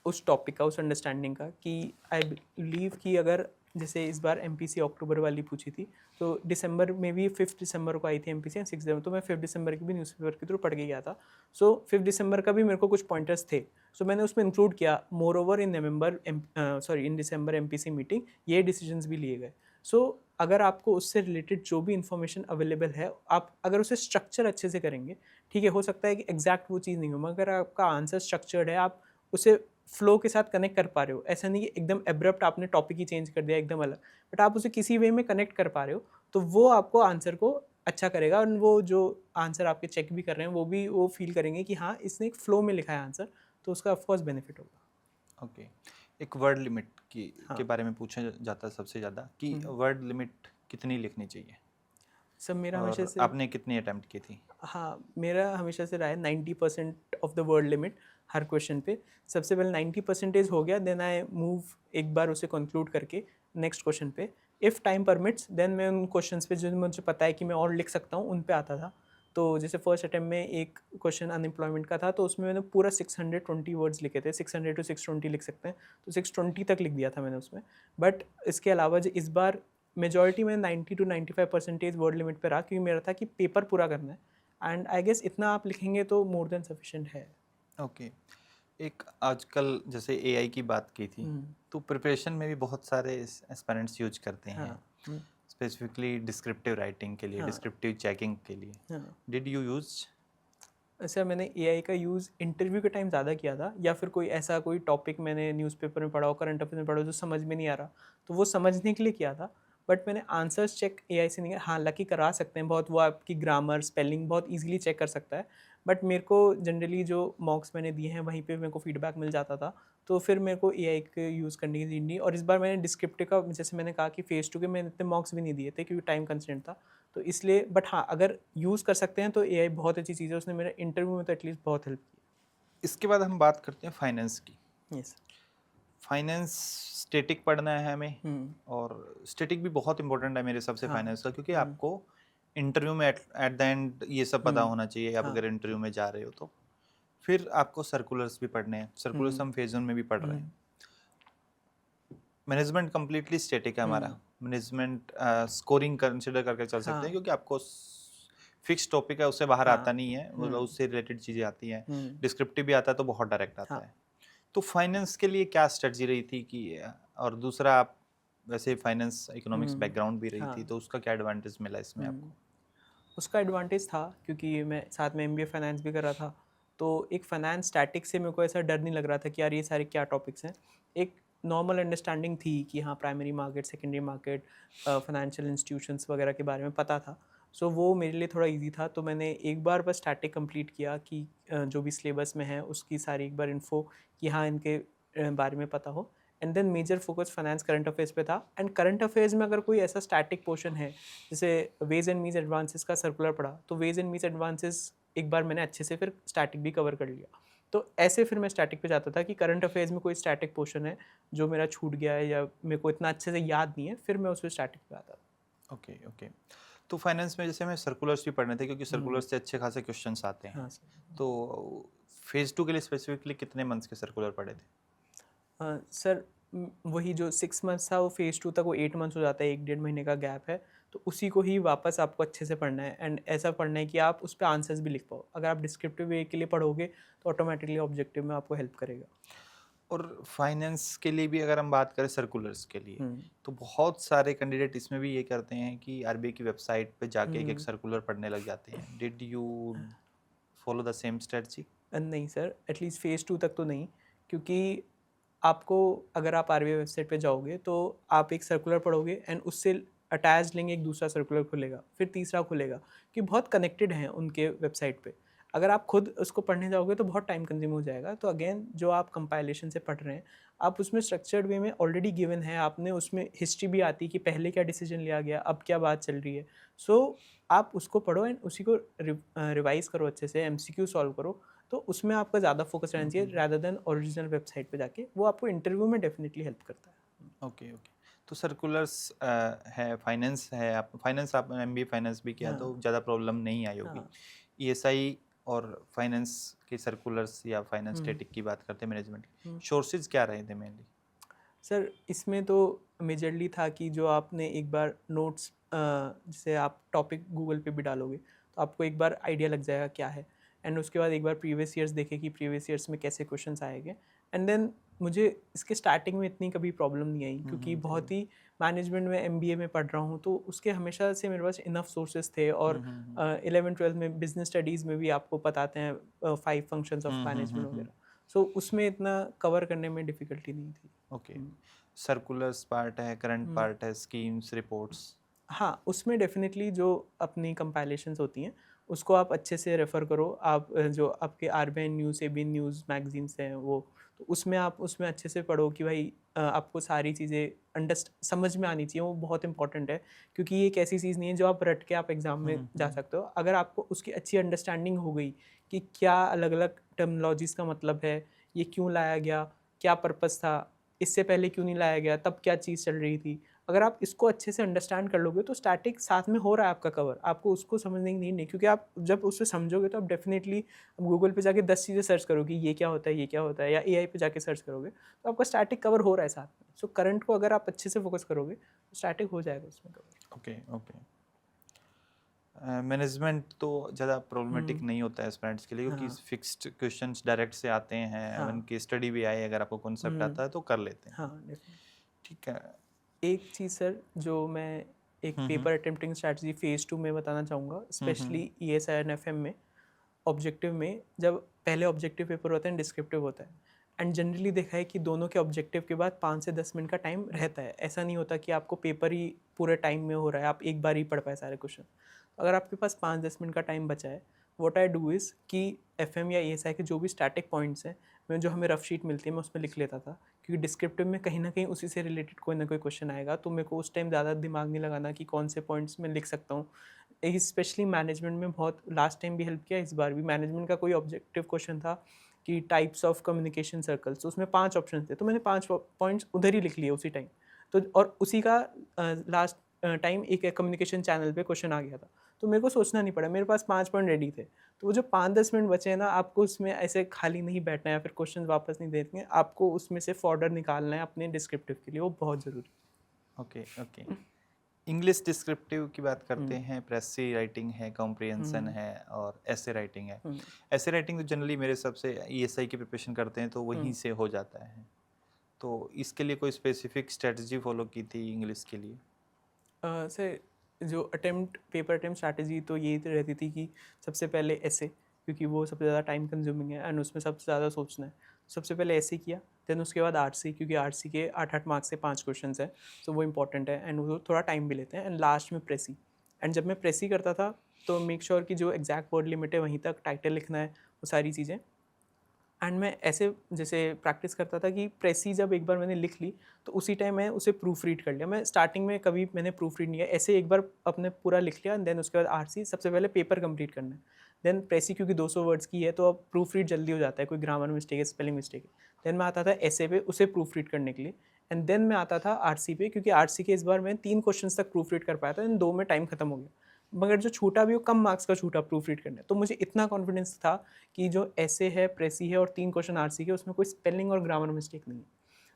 उस टॉपिक का, उस अंडरस्टैंडिंग का, कि आई बिलीव कि अगर जैसे इस बार एमपीसी अक्टूबर वाली पूछी थी, तो दिसंबर में भी 5 दिसंबर को आई थी एमपीसी एंड 6 दिसंबर, तो मैं 5 दिसंबर की भी न्यूज़पेपर के थ्रू पढ़ के गया था। सो 5 दिसंबर का भी मेरे को कुछ पॉइंटर्स थे, सो मैंने उसमें इंक्लूड किया। More over in December MPC meeting ये डिसीजंस भी लिए गए। सो अगर आपको उससे रिलेटेड जो भी इन्फॉर्मेशन अवेलेबल है, आप अगर उसे स्ट्रक्चर अच्छे से करेंगे, ठीक है, हो सकता है कि एग्जैक्ट वो चीज़ नहीं हो, मगर आपका आंसर स्ट्रक्चर्ड है, आप उसे फ्लो के साथ कनेक्ट कर पा रहे हो। ऐसा नहीं कि एकदम एब्रप्ट आपने टॉपिक ही चेंज कर दिया एकदम अलग, बट आप उसे किसी वे में कनेक्ट कर पा रहे हो, तो वो आपको आंसर को अच्छा करेगा, और वो जो आंसर आपके चेक भी कर रहे हैं वो भी वो फील करेंगे कि हाँ, इसने एक फ्लो में लिखा है आंसर, तो उसका ऑफकोर्स बेनिफिट होगा। ओके। एक वर्ड लिमिट के हाँ। बारे में पूछा जाता है सबसे ज़्यादा कि हम्म। वर्ड लिमिट कितनी लिखनी चाहिए सब मेरा हमेशा और से, आपने कितनी अटेम्प्ट की थी? हाँ, मेरा हमेशा से रहा है 90% of the word limit her question पे। सबसे पहले 90% हो गया, देन आई मूव एक बार उसे कंक्लूड करके नेक्स्ट क्वेश्चन पे। इफ़ टाइम परमिट्स देन मैं उन क्वेश्चंस पे जो मुझे पता है कि मैं और लिख सकता हूँ, उन पे आता था। तो जैसे फर्स्ट अटेम्प्ट में एक क्वेश्चन अनएम्प्लॉयमेंट का था, तो उसमें मैंने पूरा 620 वर्ड्स लिखे थे। 600 to 620 लिख सकते हैं, तो 620 तक लिख दिया था मैंने उसमें। बट इसके अलावा जो इस बार मेजॉरिटी में 90 to 95% वर्ड लिमिट पे रहा, क्योंकि मेरा था कि पेपर पूरा करना है, एंड आई गेस इतना आप लिखेंगे तो मोर देन सफिशिएंट है। ओके। एक आजकल जैसे एआई की बात की थी, तो प्रिपरेशन में भी बहुत सारे एस्पिरेंट्स यूज करते हाँ। हैं, स्पेसिफिकली डिस्क्रिप्टिव राइटिंग के लिए, हाँ। डिस्क्रिप्टिव चेकिंग के लिए। हाँ। Did you use? अच्छा, मैंने एआई का यूज़ इंटरव्यू के टाइम ज़्यादा किया था, या फिर कोई ऐसा कोई टॉपिक मैंने न्यूज़पेपर में पढ़ा हो, करंट अफेयर में पढ़ा हो, जो समझ में नहीं आ रहा, तो वो समझने के लिए किया था। बट मैंने आंसर्स चेक एआई से नहीं किया। हाँ, हालांकि करा सकते हैं बहुत, वो आपकी ग्रामर स्पेलिंग बहुत इजीली चेक कर सकता है, बट मेरे को जनरली जो मॉक्स मैंने दिए हैं वहीं पे मेरे को फीडबैक मिल जाता था, तो फिर मेरे को एआई के यूज़ करने की नीड नहीं। और इस बार मैंने डिस्क्रिप्टिव का, जैसे मैंने कहा कि फेज़ 2 के मैंने इतने मॉक्स भी नहीं दिए थे क्योंकि टाइम कंस्ट्रेंट था, तो इसलिए। बट हाँ, अगर यूज़ कर सकते हैं तो एआई बहुत अच्छी चीज़ है, उसने मेरे इंटरव्यू में तो एटलीस्ट बहुत हेल्प की इसके बाद हम बात करते हैं फाइनेंस की। है। यस। फाइनेंस स्टैटिक पढ़ना है हमें, हम्म। और स्टैटिक भी बहुत इंपॉर्टेंट है मेरे हिसाब से हाँ। फाइनेंस का, क्योंकि आपको इंटरव्यू में एट द एंड ये सब पता होना चाहिए आप हाँ। अगर इंटरव्यू में जा रहे हो तो। फिर आपको सर्कुलर्स भी पढ़ने हैं, सर्कुलर्स हम फेज 1 में भी पढ़ रहे हैं। मैनेजमेंट कम्प्लीटली स्टैटिक है हमारा। मैनेजमेंट स्कोरिंग कंसिडर करके चल सकते हैं, हाँ। क्योंकि आपको फिक्स टॉपिक है, उससे बाहर हाँ। आता नहीं है, मतलब उससे रिलेटेड चीज़ें आती हैं। हम्म। डिस्क्रिप्टिव भी आता है तो बहुत डायरेक्ट आता हाँ। है। तो फाइनेंस के लिए क्या स्ट्रेटजी रही थी कि, और दूसरा आप वैसे फाइनेंस इकोनॉमिक्स बैकग्राउंड भी रही थी, हाँ। तो उसका क्या एडवांटेज मिला इसमें आपको? उसका एडवांटेज था क्योंकि मैं साथ में एमबीए फाइनेंस भी कर रहा था, तो एक फाइनेंस स्टैटिक से मेरे को ऐसा डर नहीं लग रहा था कि यार ये सारे क्या टॉपिक्स हैं। एक नॉर्मल अंडरस्टैंडिंग थी कि हाँ, primary market, secondary market, financial institutions वगैरह के बारे में पता था। सो वो मेरे लिए थोड़ा इजी था, तो मैंने एक बार बस स्टैटिक कंप्लीट किया कि जो भी सिलेबस में है उसकी सारी एक बार इन्फो, कि हाँ, इनके बारे में पता हो। And then major focus finance current affairs पे था। एंड करंट अफेयर्स में अगर कोई ऐसा स्टैटिक पोर्शन है, जैसे वेज एंड मीज एडवांसेस का सर्कुलर पढ़ा, तो वेज एंड मीज एडवांसेस एक बार मैंने अच्छे से फिर स्टैटिक भी कवर कर लिया। तो ऐसे फिर मैं स्टैटिक पे जाता था कि करंट अफेयर्स में कोई स्टैटिक पोर्शन है जो मेरा छूट गया है या मेरे को इतना अच्छे से याद नहीं है, फिर मैं उस पर स्टैटिक पे आता था। Okay okay. तो फाइनेंस में जैसे हमें सर्कुलर्स भी पढ़ने थे, क्योंकि सर्कुलर्स से अच्छे खासे क्वेश्चंस आते हैं। हाँ सर। तो फेज 2 के लिए स्पेसिफिकली कितने मंथ्स के सर्कुलर पढ़े थे? सर, वही जो 6 मंथ्स था वो फेज़ 2 तक वो 8 मंथ्स हो जाता है, 1 डेढ़ महीने का गैप है, तो उसी को ही वापस आपको अच्छे से पढ़ना है। एंड ऐसा पढ़ना है कि आप उस पे आंसर्स भी लिख पाओ। अगर आप डिस्क्रिप्टिव वे के लिए पढ़ोगे तो ऑटोमेटिकली ऑब्जेक्टिव में आपको हेल्प करेगा। और फाइनेंस के लिए भी अगर हम बात करें सर्कुलर्स के लिए, तो बहुत सारे कैंडिडेट इसमें भी ये करते हैं कि आरबीआई की वेबसाइट पे जाके एक एक सर्कुलर पढ़ने लग जाते हैं। Did you follow the same strategy? नहीं सर, एटलीस्ट फेज़ 2 तक तो नहीं, क्योंकि आपको, अगर आप आरबीआई वेबसाइट पे जाओगे तो आप एक सर्कुलर पढ़ोगे एंड उससे अटैच लिंक एक दूसरा सर्कुलर खुलेगा, फिर तीसरा खुलेगा, कि बहुत कनेक्टेड हैं उनके वेबसाइट पे। अगर आप खुद उसको पढ़ने जाओगे तो बहुत टाइम कंज्यूम हो जाएगा। तो अगेन, जो आप कंपाइलेशन से पढ़ रहे हैं, आप उसमें स्ट्रक्चर्ड वे में ऑलरेडी गिवन है, आपने उसमें हिस्ट्री भी आती है कि पहले क्या डिसीजन लिया गया, अब क्या बात चल रही है। सो आप उसको पढ़ो एंड उसी को रिवाइज करो अच्छे से, एमसीक्यू सॉल्व करो, तो उसमें आपका ज़्यादा फोकस रहना चाहिए रैदर देन ओरिजिनल वेबसाइट पे जाके। वो आपको इंटरव्यू में डेफिनेटली हेल्प करता है। Okay okay. तो सर्कुलर्स है, फाइनेंस है, आप फाइनेंस, आप एमबीए फाइनेंस भी किया तो हाँ। ज़्यादा प्रॉब्लम नहीं आई होगी। हाँ। ईएसआई और फाइनेंस के सर्कुलर्स या फाइनेंस स्टैटिक की बात करते हैं मैनेजमेंट की, सोर्सेज क्या रहे थे मेनली? सर इसमें तो मेजरली था कि जो आपने एक बार नोट्स जैसे आप टॉपिक गूगल पे भी डालोगे तो आपको एक बार आइडिया लग जाएगा क्या है, एंड उसके बाद एक बार प्रीवियस ईयर्स देखे कि प्रीवियस ईयर्स में कैसे क्वेश्चंस आएंगे, एंड देन मुझे इसके स्टार्टिंग में इतनी कभी प्रॉब्लम नहीं आई क्योंकि बहुत ही मैनेजमेंट में एमबीए में पढ़ रहा हूँ तो उसके हमेशा से मेरे पास इनफ सोर्सेज थे, और 11-12 में बिजनेस स्टडीज़ में भी आपको बताते हैं 5 फंक्शंस ऑफ मैनेजमेंट वगैरह, सो उसमें इतना कवर करने में डिफ़िकल्टी नहीं थी। ओके, सर्कुलर्स पार्ट है, करंट हम्म। पार्ट है, स्कीम्स, रिपोर्ट्स। हाँ, उसमें डेफ़िनेटली जो अपनी कंपाइलेशंस होती हैं, उसको आप अच्छे से रेफ़र करो। आप जो आपके RBI news, ABN news magazines हैं वो, तो उसमें आप उसमें अच्छे से पढ़ो कि भाई आपको सारी चीज़ें समझ में आनी चाहिए, वो बहुत इंपॉर्टेंट है। क्योंकि ये एक ऐसी चीज़ नहीं है जो आप रट के आप एग्ज़ाम में जा सकते हो। अगर आपको उसकी अच्छी अंडरस्टैंडिंग हो गई कि क्या अलग-अलग टर्मिनोलॉजीज़ का मतलब है, ये क्यों लाया गया, क्या पर्पस था, इससे पहले क्यों नहीं लाया गया, तब क्या चीज़ चल रही थी। अगर आप इसको अच्छे से अंडरस्टैंड कर लोगे तो स्टैटिक साथ में हो रहा है आपका कवर, आपको उसको समझने की नीड नहीं, क्योंकि आप जब उससे समझोगे तो आप डेफिनेटली गूगल पे जाके 10 चीज़ें सर्च करोगे, ये क्या होता है, ये क्या होता है, या एआई पे जाके सर्च करोगे तो आपका स्टैटिक कवर हो रहा है साथ में। सो करंट को अगर आप अच्छे से फोकस करोगे तो स्टैटिक हो जाएगा उसमें कवर। Okay okay. मैनेजमेंट तो ज़्यादा प्रॉब्लमेटिक नहीं होता है एस्पिरेंट्स के लिए, क्योंकि हाँ फिक्स्ड क्वेश्चंस डायरेक्ट से आते हैं। इवन हाँ केस स्टडी भी आए, अगर आपको कॉन्सेप्ट आता है तो कर लेते हैं। हाँ डेफिनेटली। ठीक है। एक चीज़ सर जो मैं एक पेपर अटेम्प्टिंग स्ट्रैटेजी फेज़ 2 में बताना चाहूँगा, स्पेशली ईएसआई एंड एफएम में। ऑब्जेक्टिव में जब पहले ऑब्जेक्टिव पेपर होता है, डिस्क्रिप्टिव होता है, एंड जनरली देखा है कि दोनों के ऑब्जेक्टिव के बाद 5 से 10 मिनट का टाइम रहता है। ऐसा नहीं होता कि आपको पेपर ही पूरे टाइम में हो रहा है, आप एक बार ही पढ़ पाए सारे क्वेश्चन। अगर आपके पास 5-10 मिनट का टाइम बचा है, व्हाट आई डू इज़ कि एफएम या ईएसआई के जो भी स्टैटिक पॉइंट्स हैं, मैं जो हमें रफ शीट मिलती है मैं उसमें लिख लेता था, क्योंकि डिस्क्रिप्टिव में कहीं ना कहीं उसी से रिलेटेड कोई ना कोई क्वेश्चन आएगा, तो मेरे को उस टाइम ज़्यादा दिमाग नहीं लगाना कि कौन से पॉइंट्स मैं लिख सकता हूँ। स्पेशली मैनेजमेंट में बहुत लास्ट टाइम भी हेल्प किया, इस बार भी मैनेजमेंट का कोई ऑब्जेक्टिव क्वेश्चन था कि टाइप्स ऑफ कम्युनिकेशन सर्कल्स, तो उसमें 5 ऑप्शन थे, तो मैंने 5 पॉइंट्स उधर ही लिख लिए उसी टाइम। तो और उसी का लास्ट टाइम एक कम्युनिकेशन चैनल पे क्वेश्चन आ गया था, तो मेरे को सोचना नहीं पड़ा, मेरे पास 5 पॉइंट रेडी थे। तो वो जो 5-10 मिनट बचे हैं ना, आपको उसमें ऐसे खाली नहीं बैठना है या फिर क्वेश्चन वापस नहीं देने हैं, आपको उसमें से फॉर्डर निकालना है अपने डिस्क्रिप्टिव के लिए, वो बहुत ज़रूरी ओके ओके। इंग्लिश डिस्क्रिप्टिव की बात करते है। हैं, प्रेसी राइटिंग है, कॉम्प्रिहेंशन है और ऐसे राइटिंग है। हम्म। ऐसे राइटिंग तो जनरली मेरे हिसाब से ईएसआई की प्रिपरेशन करते हैं तो वहीं से हो जाता है। तो इसके लिए कोई स्पेसिफिक स्ट्रेटजी फॉलो की थी इंग्लिश के लिए? सर जो पेपर अटेम्प्ट स्ट्रैटेजी तो ये रहती थी कि सबसे पहले ऐसे, क्योंकि वो सबसे ज़्यादा टाइम कंज्यूमिंग है एंड उसमें सबसे ज़्यादा सोचना है। सबसे पहले ऐसे किया, देन उसके बाद आरसी, क्योंकि आरसी के 8-8 मार्क्स से 5 क्वेश्चन हैं, सो वो इंपॉर्टेंट है एंड वो थोड़ा टाइम भी लेते हैं, एंड लास्ट में प्रेसी। एंड जब मैं प्रेसी करता था तो मेक श्योर कि जो एग्जैक्ट वर्ड लिमिट है वहीं तक टाइटल लिखना है, वो सारी चीज़ें। एंड मैं ऐसे जैसे प्रैक्टिस करता था कि प्रेसी जब एक बार मैंने लिख ली तो उसी टाइम मैं उसे प्रूफ रीड कर लिया। मैं स्टार्टिंग में कभी मैंने प्रूफ रीड नहीं किया, ऐसे एक बार अपने पूरा लिख लिया, देन उसके बाद आरसी, सबसे पहले पेपर कंप्लीट करना है, देन प्रेसी क्योंकि 200 वर्ड्स की है तो अब प्रूफ रीड जल्दी हो जाता है, कोई ग्रामर मिस्टेक है, स्पेलिंग मिस्टेक है। देन मैं आता था ऐसे पे उसे प्रूफ रीड करने के लिए, एंड देन मैं आता था आरसी पे, क्योंकि आरसी के इस बार मैं 3 क्वेश्चन तक प्रूफ रीड कर पाया था, एंड 2 में टाइम खत्म हो गया, मगर जो छूटा भी वो कम मार्क्स का छूटा प्रूफ रीड करने। तो मुझे इतना कॉन्फिडेंस था कि जो ऐसे है, प्रेसी है और 3 क्वेश्चन आरसी के, उसमें कोई स्पेलिंग और ग्रामर मिस्टेक नहीं है।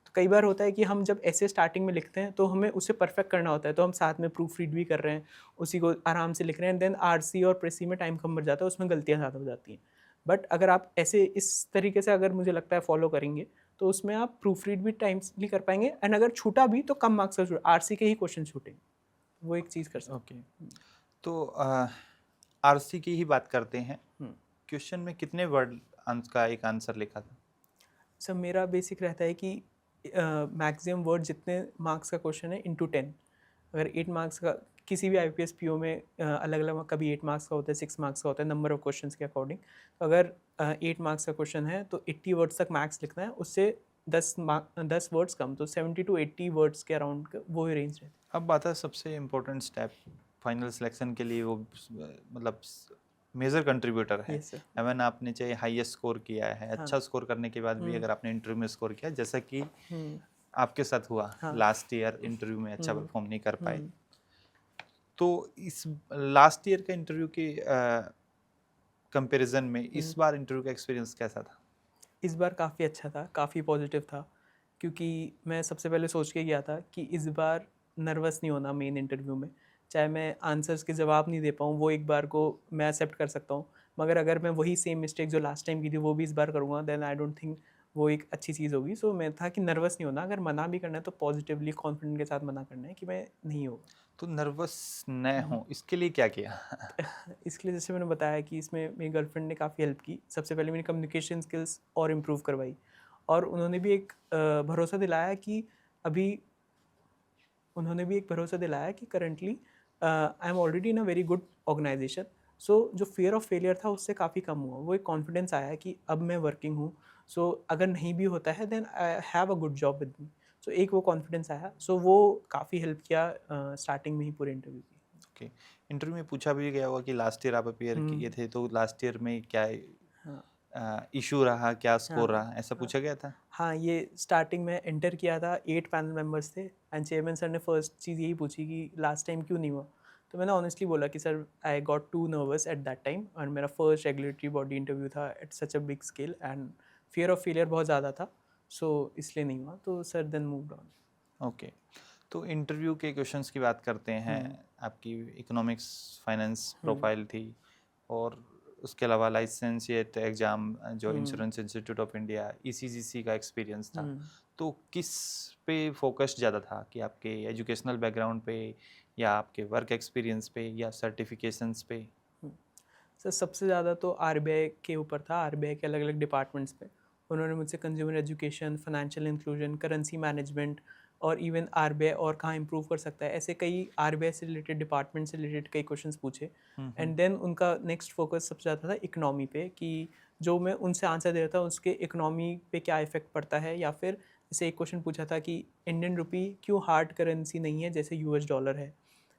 तो कई बार होता है कि हम जब ऐसे स्टार्टिंग में लिखते हैं तो हमें उसे परफेक्ट करना होता है, तो हम साथ में प्रूफ रीड भी कर रहे हैं, उसी को आराम से लिख रहे हैं, देन आरसी और प्रेसी में टाइम कम बढ़ जाता है, उसमें गलतियाँ ज़्यादा हो जाती हैं। बट अगर आप ऐसे इस तरीके से अगर मुझे लगता है फॉलो करेंगे तो उसमें आप प्रूफ रीड भी टाइमली कर पाएंगे, एंड अगर छूटा भी तो कम मार्क्स का छूटा, आरसी के ही क्वेश्चन छूटेंगे, वो एक चीज़ कर सकते ओके। हैं। तो आरसी की ही बात करते हैं। हम्म। क्वेश्चन में कितने वर्ड का एक आंसर लिखा था? सर मेरा बेसिक रहता है कि मैक्सिमम वर्ड जितने मार्क्स का क्वेश्चन है इंटू 10। अगर 8 मार्क्स का किसी भी आईपीएस पीओ में अलग अलग, कभी 8 मार्क्स का होता है, 6 मार्क्स का होता है, नंबर ऑफ क्वेश्चंस के अकॉर्डिंग। तो अगर 8 मार्क्स का क्वेश्चन है तो 80 वर्ड्स तक मैक्स लिखना है, उससे 10 वर्ड्स कम, तो 70 टू 80 वर्ड्स के अराउंड वो ही रेंज रहती है। अब आता है सबसे इम्पोर्टेंट स्टेप फाइनल सिलेक्शन के लिए, वो मतलब मेजर कंट्रीब्यूटर है। Yes sir. इवन आपने चाहे हाईएस्ट स्कोर किया है, हाँ। अच्छा स्कोर करने के बाद भी अगर आपने इंटरव्यू में स्कोर किया, जैसा कि हम्म। आपके साथ हुआ हाँ। लास्ट ईयर, इंटरव्यू में अच्छा हम्म। परफॉर्म नहीं कर पाए, हम्म। तो इस लास्ट ईयर का इंटरव्यू के कंपैरिजन में इस बार इंटरव्यू का एक्सपीरियंस कैसा था? इस बार काफ़ी अच्छा था, काफ़ी पॉजिटिव था, क्योंकि मैं सबसे पहले सोच के गया था कि इस बार नर्वस नहीं होना मेन इंटरव्यू में। चाहे मैं आंसर्स के जवाब नहीं दे पाऊँ, वो एक बार को मैं एक्सेप्ट कर सकता हूँ। मगर अगर मैं वही सेम मिस्टेक जो लास्ट टाइम की थी वो भी इस बार करूँगा, देन आई डोंट थिंक वो एक अच्छी चीज़ होगी। सो मैं था कि नर्वस नहीं होना, अगर मना भी करना है तो पॉजिटिवली कॉन्फिडेंट के साथ मना करना है कि मैं नहीं होगा। तो नर्वस न हम्म। हो इसके लिए क्या किया? इसके लिए जैसे मैंने बताया कि इसमें मेरी गर्लफ्रेंड ने काफ़ी हेल्प की। सबसे पहले मेरी कम्युनिकेशन स्किल्स और इम्प्रूव करवाई, और उन्होंने भी एक भरोसा दिलाया कि अभी उन्होंने भी एक भरोसा दिलाया कि currently I am already in a very good organisation. So जो फियर ऑफ फेलियर था उससे काफ़ी कम हुआ। वो एक कॉन्फिडेंस आया कि अब मैं वर्किंग हूँ। सो अगर नहीं भी होता है then I have a good job with me. So एक वो कॉन्फिडेंस आया। सो वो काफ़ी हेल्प किया स्टार्टिंग में ही पूरे इंटरव्यू की। ओके, इंटरव्यू में पूछा भी गया होगा कि लास्ट ईयर आप अपियर किए हम्म। थे, तो लास्ट ईयर में क्या हाँ इशू रहा, क्या स्कोर हाँ रहा, ऐसा हाँ। पूछा गया था? हाँ, ये स्टार्टिंग में एंटर किया था, 8 पैनल मेंबर्स थे एंड चेयरमैन सर ने फर्स्ट चीज़ यही पूछी कि लास्ट टाइम क्यों नहीं हुआ? तो मैंने ऑनेस्टली बोला कि sir I got to nervous at that time, और मेरा फर्स्ट रेगुलेटरी बॉडी इंटरव्यू था at such a big scale and fear of failure बहुत ज़्यादा था, सो इसलिए नहीं हुआ। तो sir then moved on. Okay, तो इंटरव्यू के क्वेश्चंस की बात करते हैं। हुँ, आपकी इकोनॉमिक्स फाइनेंस हुँ, प्रोफाइल थी, और उसके अलावा लाइसेंसिएट एग्ज़ाम जो हुँ, insurance institute of India ECGC का एक्सपीरियंस था। हुँ। तो किस पे फोकस ज़्यादा था, कि आपके एजुकेशनल बैकग्राउंड पे, या आपके वर्क एक्सपीरियंस पे, या सर्टिफिकेशंस पे? हुँ। सर सबसे ज़्यादा तो आरबीआई के ऊपर था, आरबीआई के अलग-अलग डिपार्टमेंट्स पे। उन्होंने मुझसे consumer education, financial inclusion, currency management और इवन आरबीआई और कहाँ इम्प्रूव कर सकता है, ऐसे कई आरबीआई से रिलेटेड, डिपार्टमेंट से रिलेटेड कई क्वेश्चंस पूछे। हम्म। एंड देन उनका नेक्स्ट फोकस सबसे ज़्यादा था इकोनॉमी पे, कि जो मैं उनसे आंसर दे रहा था उसके इकोनॉमी पे क्या इफ़ेक्ट पड़ता है, या फिर जैसे एक क्वेश्चन पूछा था कि इंडियन रुपी क्यों हार्ड करेंसी नहीं है जैसे यूएस डॉलर है।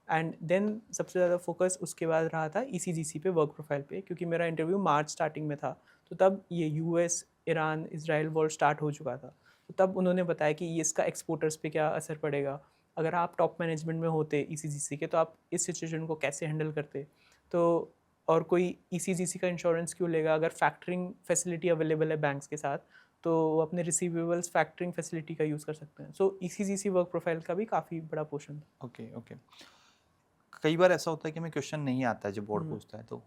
एंड देन सबसे ज़्यादा फोकस उसके बाद रहा था ईसीजीसी पे, वर्क प्रोफाइल पे, क्योंकि मेरा इंटरव्यू मार्च स्टार्टिंग में था। तो तब ये US, Iran, Israel war start हो चुका था। तो तब उन्होंने बताया कि ये इसका एक्सपोर्टर्स पे क्या असर पड़ेगा। अगर आप टॉप मैनेजमेंट में होते ईसीजीसी के तो आप इस सिचुएशन को कैसे हैंडल करते। तो और कोई ईसीजीसी का इंश्योरेंस क्यों लेगा अगर फैक्टरिंग फैसिलिटी अवेलेबल है बैंक्स के साथ, तो वो अपने रिसीवेबल्स फैक्टरिंग फैसिलिटी का यूज़ कर सकते हैं। सो ईसीजीसी वर्क प्रोफाइल का भी काफ़ी बड़ा पोर्शन था। ओके ओके, कई बार ऐसा होता है कि हमें क्वेश्चन नहीं आता है, जब बोर्ड हम्म। पूछता है, तो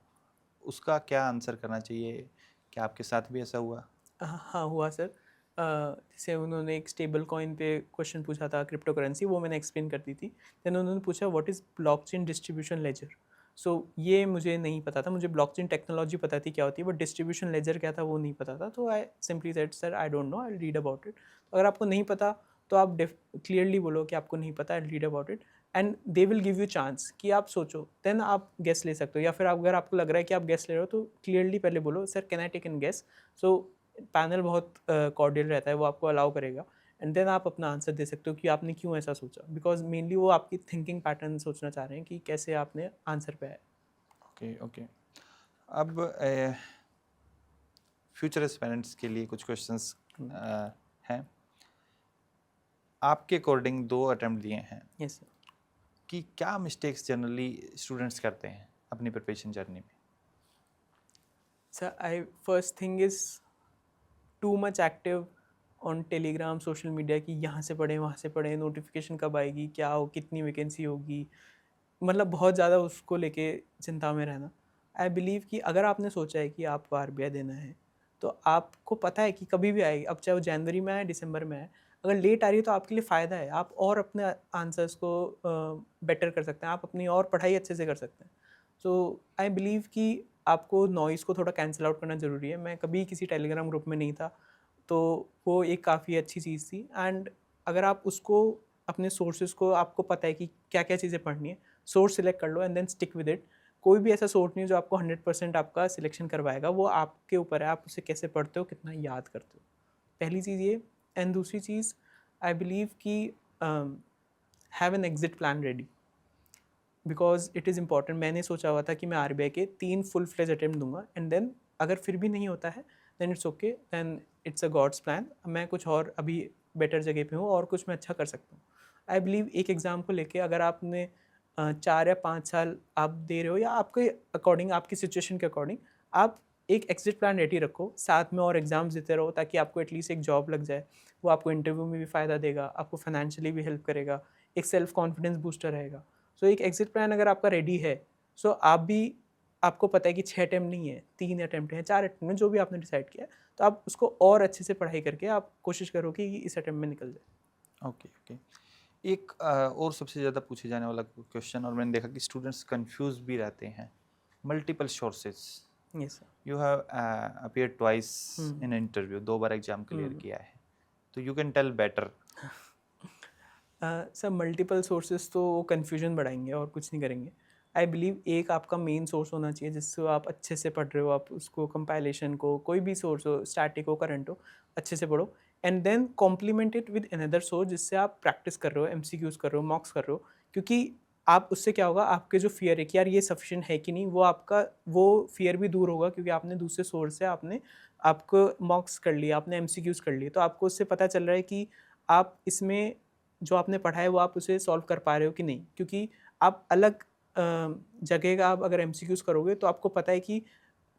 उसका क्या आंसर करना चाहिए? क्या आपके साथ भी ऐसा हुआ? हाँ, हुआ सर। जैसे उन्होंने एक स्टेबल कॉइन पे क्वेश्चन पूछा था, क्रिप्टो करेंसी, वो मैंने एक्सप्लेन कर दी थी। देन उन्होंने पूछा what is blockchain distribution ledger. So ये मुझे नहीं पता था, मुझे ब्लॉकचेन टेक्नोलॉजी पता थी क्या होती है, बट डिस्ट्रीब्यूशन लेजर क्या था वो नहीं पता था। तो I simply said sir I don't know, I will read about it. अगर आपको नहीं पता तो आप क्लियरली बोलो कि आपको नहीं पता, I will read about it and they will give you chance कि आप सोचो, देन आप गेस ले सकते हो। या फिर अगर आपको लग रहा है कि आप गेस ले रहे हो तो क्लियरली पहले बोलो sir can I take an guess. So panel बहुत कॉर्डियल रहता है, वो आपको अलाउ करेगा एंड देन आप अपना आंसर दे सकते हो कि आपने क्यों ऐसा सोचा, बिकॉज मेनली वो आपकी थिंकिंग पैटर्न सोचना चाह रहे हैं कि कैसे आपने आंसर पे आए। ओके ओके, अब फ्यूचर एस्पिरेंट्स के लिए कुछ क्वेश्चंस हैं। आपके अकॉर्डिंग 2 अटेम्प्ट दिए हैं, यस सर। कि क्या मिस्टेक्स जनरली स्टूडेंट्स करते हैं अपनी प्रिपरेशन जर्नी में? Sir I first thing is too much active on Telegram, social media, कि यहाँ से पढ़ें वहाँ से पढ़ें, नोटिफिकेशन कब आएगी, क्या हो, कितनी वैकेंसी होगी, मतलब बहुत ज़्यादा उसको लेके चिंता में रहना। आई बिलीव कि अगर आपने सोचा है कि आपको आरबीआई देना है तो आपको पता है कि कभी भी आएगी, अब चाहे वो जनवरी में आए, दिसंबर में आए। अगर लेट आ रही है तो आपके लिए फ़ायदा है, आप और अपने आंसर्स को बेटर कर सकते हैं, आप अपनी और पढ़ाई अच्छे से कर सकते हैं। सो आई बिलीव कि आपको नॉइज़ को थोड़ा कैंसिल आउट करना ज़रूरी है। मैं कभी किसी टेलीग्राम ग्रुप में नहीं था, तो वो एक काफ़ी अच्छी चीज़ थी। एंड अगर आप उसको, अपने सोर्सेज़ को, आपको पता है कि क्या-क्या चीज़ें पढ़नी है, सोर्स सिलेक्ट कर लो and then stick with it. कोई भी ऐसा सोर्स नहीं है जो आपको 100% आपका सिलेक्शन करवाएगा, वो आपके ऊपर है, आप उसे कैसे पढ़ते हो, कितना याद करते हो। पहली चीज़ ये। एंड दूसरी चीज़, आई बिलीव कि have an exit plan ready, because it is important. मैंने सोचा हुआ था कि मैं आरबीआई के 3 फुल फ्लेज अटेम्प्ट दूंगा एंड देन अगर फिर भी नहीं होता है then it's okay, then it's a god's plan. मैं कुछ और अभी बेटर जगह पे हूँ और कुछ मैं अच्छा कर सकता हूँ। आई बिलीव एक एग्ज़ाम को लेके अगर आपने 4 या 5 साल आप दे रहे हो, या आपके अकॉर्डिंग, आपकी सिचुएशन के अकॉर्डिंग, आप एक एग्जिट प्लान रेडी रखो, साथ में और एग्ज़ाम्स देते रहो ताकि आपको एटलीस्ट एक जॉब लग जाए। वो आपको इंटरव्यू में भी फ़ायदा देगा, आपको फाइनेंशियली भी हेल्प करेगा, एक सेल्फ कॉन्फिडेंस बूस्टर रहेगा। सो एक एग्जिट प्लान अगर आपका रेडी है, सो आप भी, आपको पता है कि 6 अटेम्प्ट नहीं है, 3 अटेम्प्ट है, 4 अटेम्प्ट है, जो भी आपने डिसाइड किया है, तो आप उसको और अच्छे से पढ़ाई करके आप कोशिश करो कि इस अटेम्प्ट में निकल जाए। Okay okay. एक और सबसे ज़्यादा पूछे जाने वाला क्वेश्चन, और मैंने देखा कि स्टूडेंट्स कंफ्यूज भी रहते हैं, multiple sources. Yes sir. You have appear twice hmm. In interview, 2 बार एग्जाम क्लियर हम्म। किया है, तो you can tell better. Sir multiple sources तो वो कन्फ्यूजन बढ़ाएंगे और कुछ नहीं करेंगे। आई बिलीव एक आपका मेन सोर्स होना चाहिए जिससे आप अच्छे से पढ़ रहे हो, आप उसको कंपाइलेशन को, कोई भी सोर्स हो, स्टैटिक हो, करंट हो, अच्छे से पढ़ो। And then compliment it with another source जिससे आप प्रैक्टिस कर रहे हो, एमसीक्यूज कर रहे हो, मॉक्स कर रहे हो। क्योंकि आप उससे क्या होगा, आपके जो फियर है कि यार ये सफिशिएंट है कि नहीं, वो आपका वो फियर भी दूर होगा क्योंकि आपने दूसरे सोर्स से आपने आपको मॉक्स कर लिया, आपने एमसीक्यूज कर लिए, तो आपको उससे पता चल रहा है कि आप इसमें जो आपने पढ़ा है वो आप उसे सॉल्व कर पा रहे हो कि नहीं। क्योंकि आप अलग जगह का आप अगर एमसीक्यूज़ करोगे तो आपको पता है कि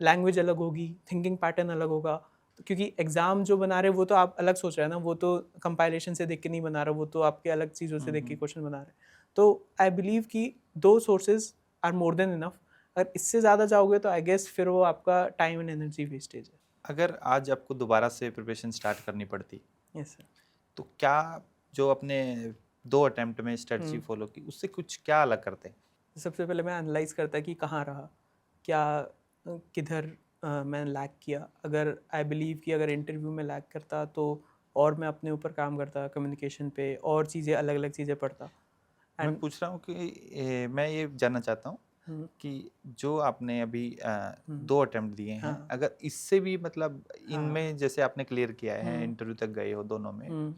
लैंग्वेज अलग होगी, थिंकिंग पैटर्न अलग होगा। तो क्योंकि एग्ज़ाम जो बना रहे हैं वो तो आप अलग सोच रहे हैं ना, वो तो कंपाइलेशन से देख के नहीं बना रहा, वो तो आपके अलग चीज़ों से देख के क्वेश्चन बना रहे हैं। तो आई बिलीव कि 2 sources are more than enough. अगर इससे ज़्यादा जाओगे तो आई गेस फिर वो आपका टाइम एंड एनर्जी वेस्टेज है। अगर आज आपको दोबारा से प्रिपरेशन स्टार्ट करनी पड़ती, यस सर। तो क्या जो अपने 2 अटेम्प्ट में स्ट्रेटजी फॉलो की, उससे कुछ क्या अलग करते? सबसे पहले मैं एनालाइज़ करता कि कहाँ रहा, क्या किधर मैंने लैग किया। अगर आई बिलीव कि अगर इंटरव्यू में लैग करता तो और मैं अपने ऊपर काम करता, कम्युनिकेशन पे और चीज़ें, अलग अलग चीज़ें पढ़ता। मैं एंड पूछ रहा हूँ कि मैं ये जानना चाहता हूँ कि जो आपने अभी 2 अटेम्प्ट दिए हैं, हाँ। अगर इससे भी मतलब हाँ। इनमें जैसे आपने क्लियर किया है, हम्म। इंटरव्यू तक गए हो दोनों में, हम्म।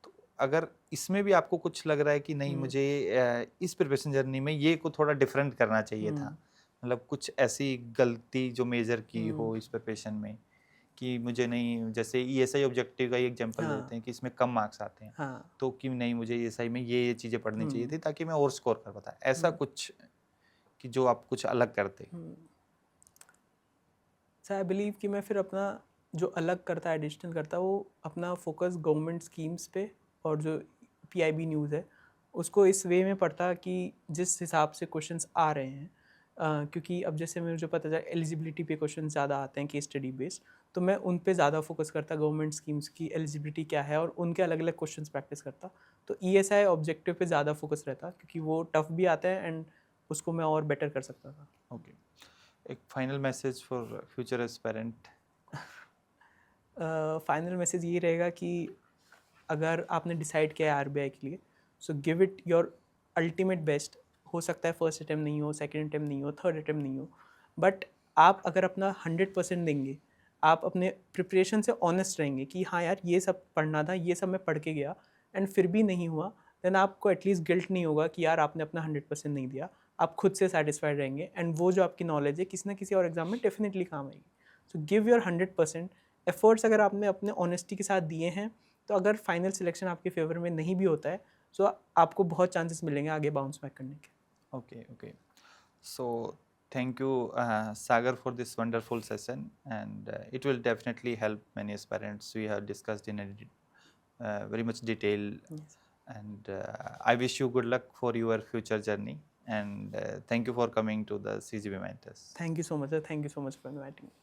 तो अगर इसमें भी आपको कुछ लग रहा है कि नहीं, हम्म। मुझे इस प्रिपरेशन जर्नी में ये को थोड़ा डिफरेंट करना चाहिए था, मतलब कुछ ऐसी गलती जो मेजर की हो इस प्रिपरेशन में, कि मुझे नहीं, जैसे ईएसआई ऑब्जेक्टिव का ही एग्जांपल हाँ। देते हैं कि इसमें कम मार्क्स आते हैं, हाँ। तो कि नहीं, मुझे ईएसआई में ये चीज़ें पढ़नी चाहिए हम्म। थी ताकि मैं और स्कोर कर पाता, ऐसा हम्म। कुछ कि जो आप कुछ अलग करते? सो आई बिलीव कि मैं फिर अपना जो अलग करता, एडिशनल करता, वो अपना फोकस गवर्नमेंट स्कीम्स पे और जो पीआईबी न्यूज़ है उसको इस वे में पढ़ता कि जिस हिसाब से क्वेश्चंस आ रहे हैं। क्योंकि अब जैसे मुझे पता चला एलिजिबिलिटी पे क्वेश्चन ज़्यादा आते हैं केस स्टडी बेस्ड, तो मैं उन पे ज़्यादा फोकस करता, गवर्नमेंट स्कीम्स की एलिजिबिलिटी क्या है और उनके अलग अलग क्वेश्चंस प्रैक्टिस करता। तो ईएसआई ऑब्जेक्टिव पे ज़्यादा फोकस रहता क्योंकि वो टफ भी आता है एंड उसको मैं और बेटर कर सकता था। ओके, एक final message for future aspirant? Final message ये रहेगा कि अगर आपने डिसाइड किया है आरबीआई के लिए, so give it your ultimate best. हो सकता है फर्स्ट अटेम्प्ट नहीं हो, सेकंड अटेम्प्ट नहीं हो, थर्ड अटेम्प्ट नहीं हो, बट आप अगर अपना 100% देंगे, आप अपने प्रिपरेशन से ऑनेस्ट रहेंगे कि हाँ यार ये सब पढ़ना था, ये सब मैं पढ़ के गया एंड फिर भी नहीं हुआ, देन आपको एटलीस्ट गिल्ट नहीं होगा कि यार आपने अपना 100% नहीं दिया। आप खुद से सेटिस्फाइड रहेंगे एंड वो जो आपकी नॉलेज है किसी ना किसी और एग्जाम में डेफिनेटली काम आएगी। So give your 100%। एफर्ट्स अगर आपने अपने ऑनेस्टी के साथ दिए हैं, तो अगर फाइनल सिलेक्शन आपके फेवर में नहीं भी होता है, सो आपको बहुत चांसेस मिलेंगे आगे बाउंस बैक करने के। Okay okay, so thank you, Sagar, for this wonderful session, and it will definitely help many aspirants. We have discussed in a very much detail, Yes. and I wish you good luck for your future journey, and thank you for coming to the CGB Mentors. Thank you so much, sir. Thank you so much for inviting me.